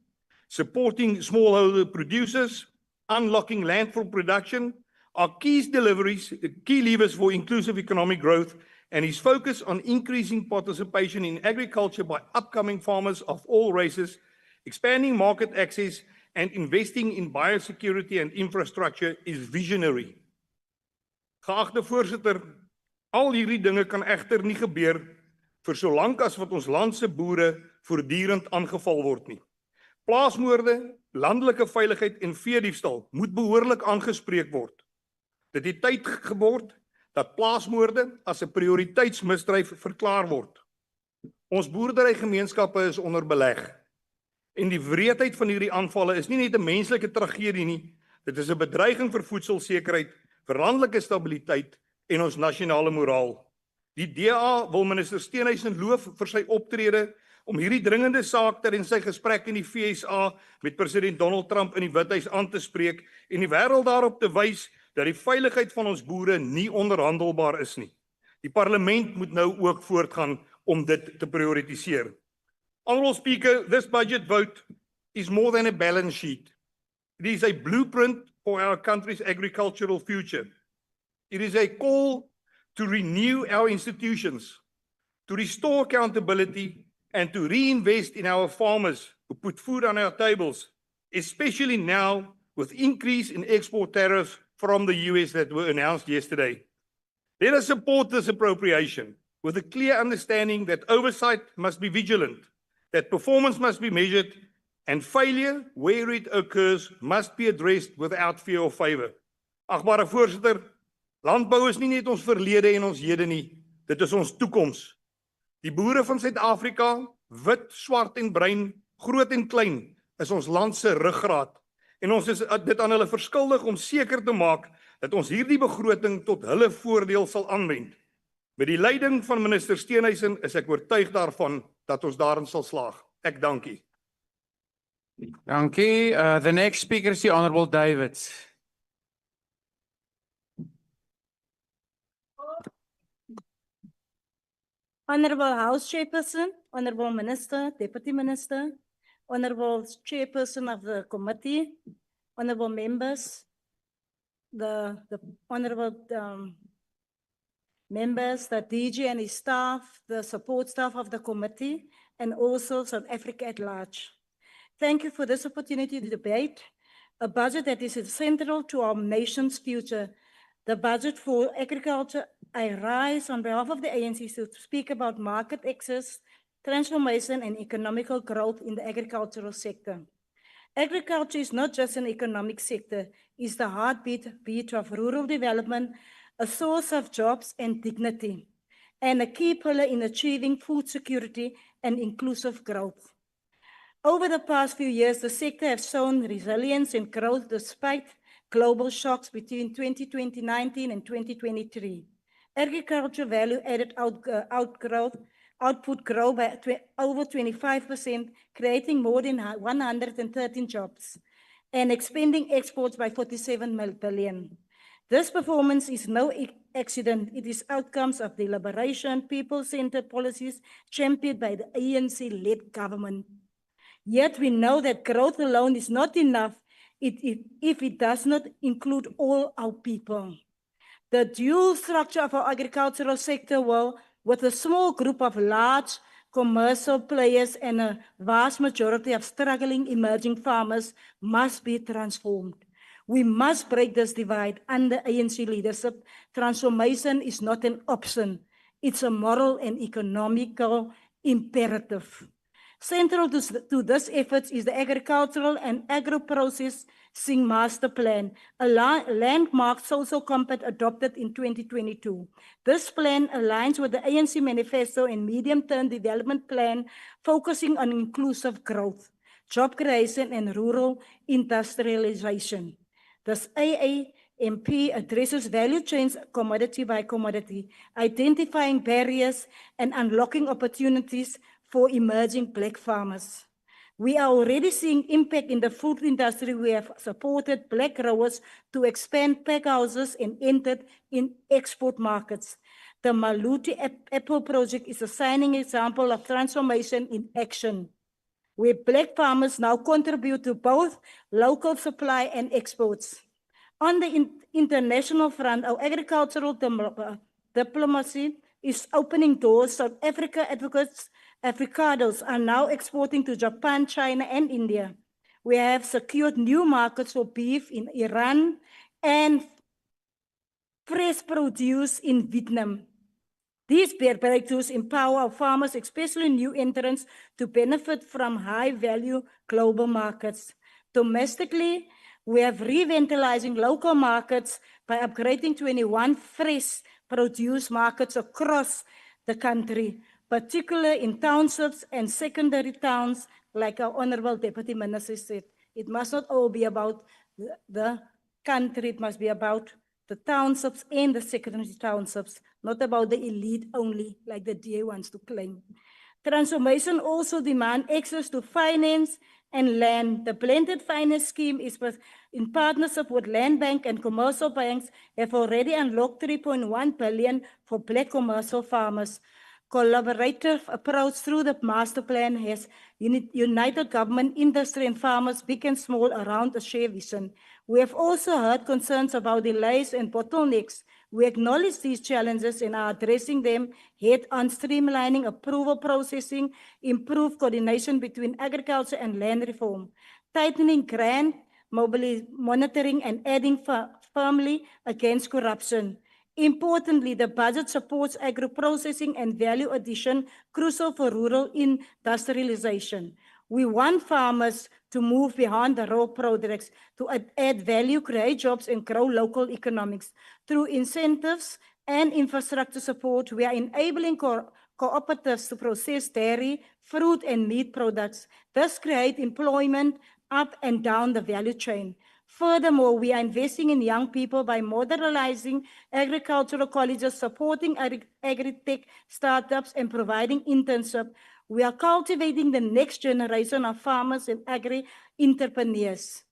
supporting smallholder producers, unlocking landfill production are key levers for inclusive economic growth, and his focus on increasing participation in agriculture by upcoming farmers of all races, expanding market access, and investing in biosecurity and infrastructure is visionary. Geagte voorsitter, al hierdie dinge kan egter nie gebeur vir solank as wat ons land se boere voortdurend aangeval word nie. Plaasmoorde, landelike veiligheid en veediefstal moet behoorlik aangespreek word. Dit het tyd geword dat plaasmoorde as 'n prioriteitsmisdryf verklaar word. Ons boerderygemeenskappe is onder beleg. En die wreedheid van hierdie aanvalle is nie net 'n menslike tragedie nie, dit is 'n bedreiging vir voedselsekerheid, vir landelike stabiliteit en ons nasionale moraal. Die DA wil minister Steenhuisen loof vir sy optrede om hierdie dringende saak ter in sy gesprek in die FSA met president Donald Trump in die Withuis aan te spreek en die wêreld daarop te wys dat die veiligheid van ons boere nie onderhandelbaar is nie. Die parlement moet nou ook voortgaan om dit te prioritiseer. Honourable Speaker, this budget vote is more than a balance sheet. It is a blueprint for our country's agricultural future. It is a call to renew our institutions, to restore accountability, and to reinvest in our farmers who put food on our tables, especially now with increase in export tariffs from the US that were announced yesterday. Let us support this appropriation with a clear understanding that oversight must be vigilant, that performance must be measured, and failure, where it occurs, must be addressed without fear of favour. Agbare voorsitter, landbou is nie net ons verlede en ons hede nie, dit is ons toekoms. Die boere van Suid-Afrika, wit, swart en bruin, groot en klein, is ons land se ruggraat. En ons is dit aan hulle verskuldig om seker te maak dat ons hierdie begroting tot hulle voordeel sal aanwend. Met die leiding van minister Steenhuisen is ek oortuig daarvan dat ons daarin sal slaag. Ek dank u. Dankie. The next speaker is the Honourable Davids. Honourable House Chairperson, Honourable Minister, Deputy Minister, Honourable Chairperson of the committee, Honourable members, the Honourable members, the DG and his staff, the support staff of the committee, and also South Africa at large. Thank you for this opportunity to debate a budget that is central to our nation's future. The budget for agriculture. I rise on behalf of the ANC to speak about market access, transformation, and economical growth in the agricultural sector. Agriculture is not just an economic sector, it's the heartbeat of rural development, a source of jobs and dignity, and a key pillar in achieving food security and inclusive growth. Over the past few years, the sector has shown resilience and growth despite global shocks between 2019 and 2023. Agriculture value-added output grew by over 25%, creating more than 113 jobs, and expanding exports by 47 billion. This performance is no accident. It is outcomes of deliberation, people-centered policies championed by the ANC-led government. Yet we know that growth alone is not enough if it does not include all our people. The dual structure of our agricultural sector will, with a small group of large commercial players and a vast majority of struggling emerging farmers, must be transformed. We must break this divide under ANC leadership. Transformation is not an option. It's a moral and economical imperative. Central to this effort is the Agricultural and Agro-Processing Master Plan, a landmark social compact adopted in 2022. This plan aligns with the ANC manifesto and medium-term development plan, focusing on inclusive growth, job creation, and rural industrialization. This AAMP addresses value chains commodity by commodity, identifying barriers and unlocking opportunities for emerging black farmers. We are already seeing impact in the food industry. We have supported black growers to expand pack houses and entered in export markets. The Maluti Apple project is a shining example of transformation in action, where black farmers now contribute to both local supply and exports. On the international front, our agricultural diplomacy is opening doors. South Africa advocates avocados are now exporting to Japan, China, and India. We have secured new markets for beef in Iran and fresh produce in Vietnam. These breakthroughs empower our farmers, especially new entrants, to benefit from high-value global markets. Domestically, we are revitalizing local markets by upgrading 21 fresh produce markets across the country, particularly in townships and secondary towns, like our Honourable Deputy Minister said. It must not all be about the country, it must be about the townships and the secondary townships, not about the elite only, like the DA wants to claim. Transformation also demands access to finance and land. The blended finance scheme is in partnership with Land Bank and commercial banks have already unlocked 3.1 billion for black commercial farmers. Collaborative approach through the master plan has united government, industry, and farmers, big and small, around a shared vision. We have also heard concerns about delays and bottlenecks. We acknowledge these challenges and are addressing them head-on, streamlining approval processing, improved coordination between agriculture and land reform, tightening grant monitoring, and adding firmly against corruption. Importantly, the budget supports agro-processing and value addition, crucial for rural industrialization. We want farmers to move beyond the raw products to add value, create jobs, and grow local economics. Through incentives and infrastructure support, we are enabling cooperatives to process dairy, fruit, and meat products. Thus, create employment up and down the value chain. Furthermore, we are investing in young people by modernizing agricultural colleges, supporting agri-tech startups, and providing internship. We are cultivating the next generation of farmers and agri-entrepreneurs.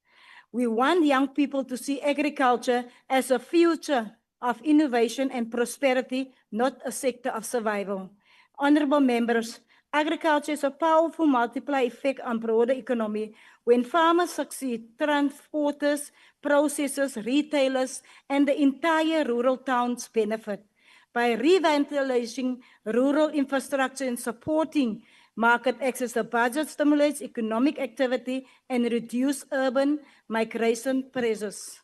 We want young people to see agriculture as a future of innovation and prosperity, not a sector of survival. Honorable members, agriculture is a powerful multiplier effect on broader economy. When farmers succeed, transporters, processors, retailers, and the entire rural towns benefit. By revitalizing rural infrastructure and supporting market access, the budget stimulates economic activity and reduces urban migration pressures.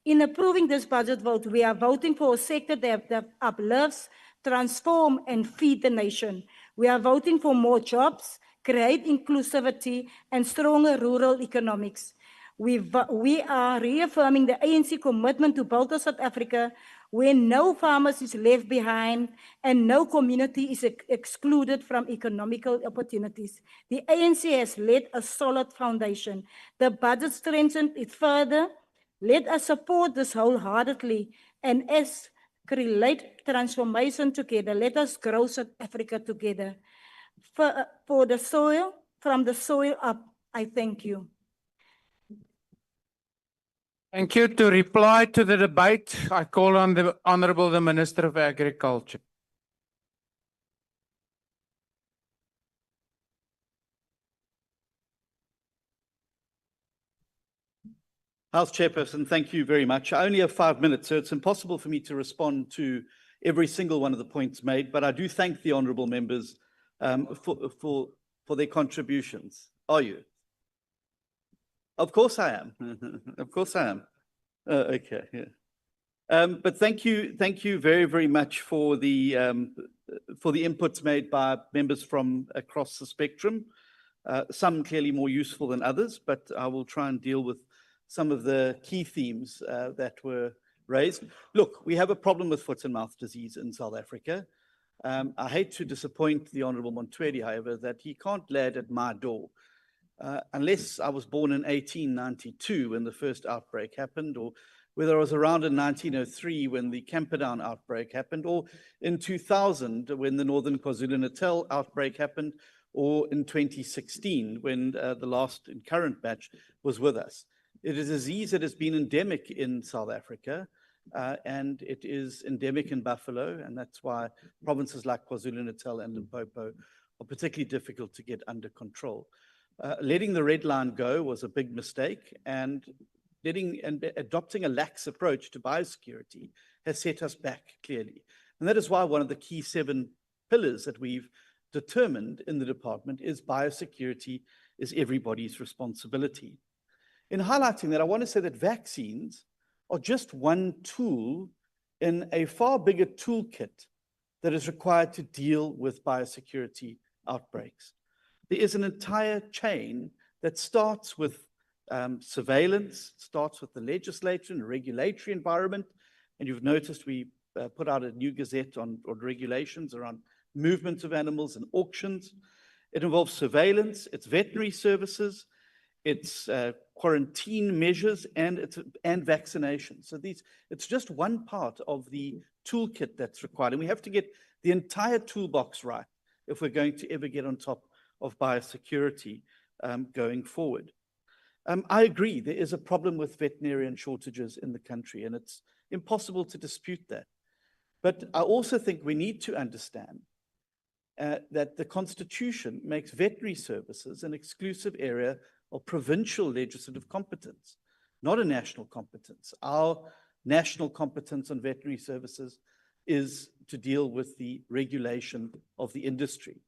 In approving this budget vote, we are voting for a sector that uplifts, transform, and feed the nation. We are voting for more jobs, create inclusivity, and stronger rural economics. We are reaffirming the ANC commitment to build a South Africa where no farmers is left behind and no community is excluded from economical opportunities. The ANC has laid a solid foundation. The budget strengthened it further. Let us support this wholeheartedly, and as create transformation together, let us grow South Africa together. For the soil, from the soil up, I thank you. Thank you. To reply to the debate, I call on the Honourable the Minister of Agriculture. House Chairperson, thank you very much. I only have 5 minutes, so it's impossible for me to respond to every single one of the points made, but I do thank the honourable members for their contributions. Are you? Of course I am. Of course I am. Okay, yeah. But thank you very, very much for the inputs made by members from across the spectrum. Some clearly more useful than others, but I will try and deal with some of the key themes that were raised. Look, we have a problem with foot and mouth disease in South Africa. I hate to disappoint the Honourable Montfredi, however, that he can't land at my door. Unless I was born in 1892 when the first outbreak happened, or whether I was around in 1903 when the Camperdown outbreak happened, or in 2000 when the Northern KwaZulu-Natal outbreak happened, or in 2016 when the last and current batch was with us. It is a disease that has been endemic in South Africa, and it is endemic in Buffalo, and that's why provinces like KwaZulu-Natal and Limpopo are particularly difficult to get under control. Letting the red line go was a big mistake, and adopting a lax approach to biosecurity has set us back clearly. And that is why one of the key 7 pillars that we've determined in the department is biosecurity is everybody's responsibility. In highlighting that, I want to say that vaccines are just one tool in a far bigger toolkit that is required to deal with biosecurity outbreaks. There is an entire chain that starts with surveillance, starts with the legislature and regulatory environment. And you've noticed we put out a new gazette on regulations around movement of animals and auctions. It involves surveillance, it's veterinary services, it's quarantine measures, and vaccination. So it's just one part of the toolkit that's required. And we have to get the entire toolbox right if we're going to ever get on top of biosecurity going forward. I agree, there is a problem with veterinarian shortages in the country, and it's impossible to dispute that. But I also think we need to understand that the Constitution makes veterinary services an exclusive area of provincial legislative competence, not a national competence. Our national competence on veterinary services is to deal with the regulation of the industry.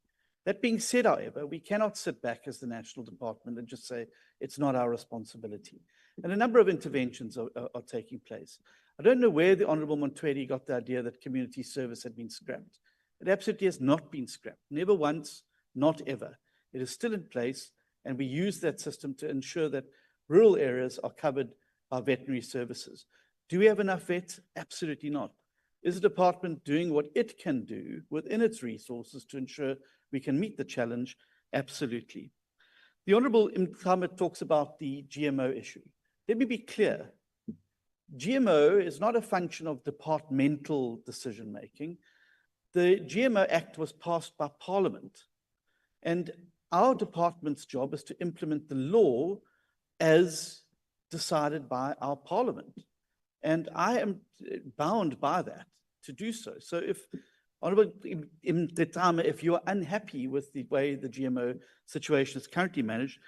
That being said, however, we cannot sit back as the national department and just say it's not our responsibility. And a number of interventions are taking place. I don't know where the Honourable Montfredi got the idea that community service had been scrapped. It absolutely has not been scrapped. Never once, not ever. It is still in place, And we use that system to ensure that rural areas are covered by veterinary services. Do we have enough vets? Absolutely not. Is the department doing what it can do within its resources to ensure we can meet the challenge? Absolutely. The Honourable Imkama talks about the GMO issue. Let me be clear. GMO is not a function of departmental decision-making. The GMO Act was passed by Parliament, and our department's job is to implement the law as decided by our Parliament. And I am bound by that to do so. So if, Honourable Imkama, if you are unhappy with the way the GMO situation is currently managed,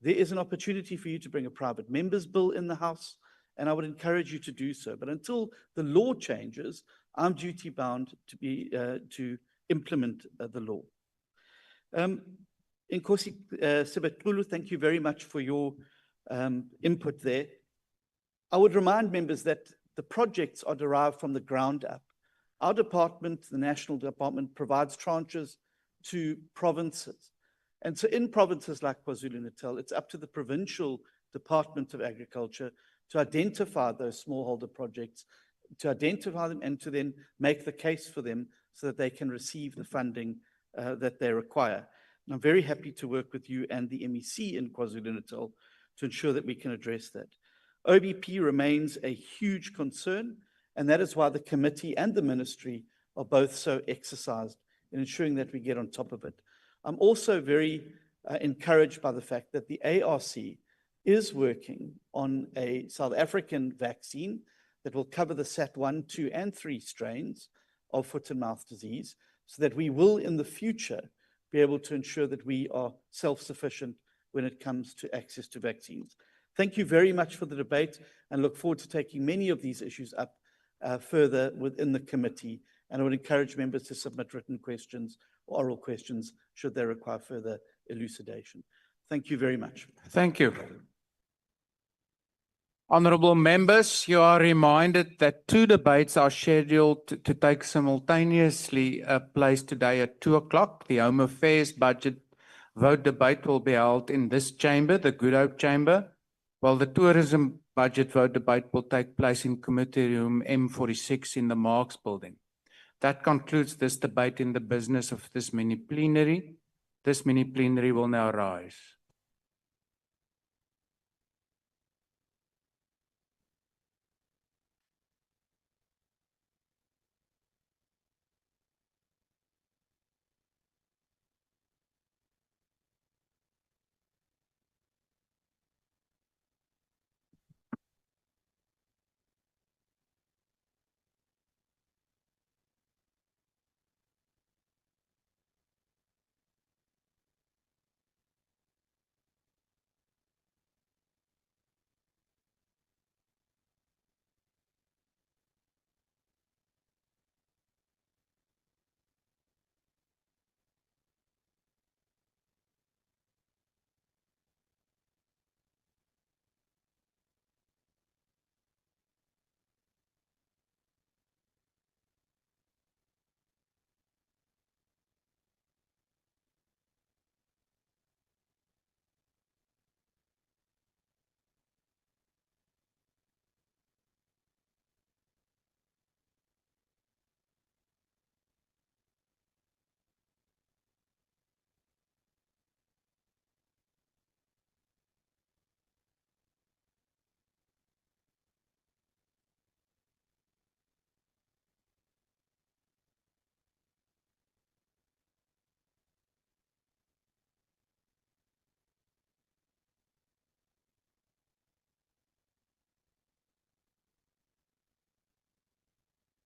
there is an opportunity for you to bring a private member's bill in the House, and I would encourage you to do so. But until the law changes, I'm duty bound to implement the law. Nkosi Sibetulu, thank you very much for your input there. I would remind members that the projects are derived from the ground up. Our department, the National Department, provides tranches to provinces. And so in provinces like KwaZulu-Natal, it's up to the Provincial Department of Agriculture to identify those smallholder projects, to identify them and to then make the case for them so that they can receive the funding that they require. And I'm very happy to work with you and the MEC in KwaZulu-Natal to ensure that we can address that. OBP remains a huge concern, and that is why the committee and the ministry are both so exercised in ensuring that we get on top of it. I'm also very encouraged by the fact that the ARC is working on a South African vaccine that will cover the SAT1, 2, and 3 strains of foot and mouth disease, so that we will in the future be able to ensure that we are self-sufficient when it comes to access to vaccines. Thank you very much for the debate, and look forward to taking many of these issues up further within the committee. And I would encourage members to submit written questions or oral questions should they require further elucidation. Thank you very much. Thank you. Honourable members, you are reminded that 2 debates are scheduled to take simultaneously place today at 2 o'clock. The Home Affairs budget vote debate will be held in this chamber, the Good Hope chamber, while the tourism budget vote debate will take place in committee room M46 in the Marx building. That concludes this debate in the business of this mini plenary. This mini plenary will now rise.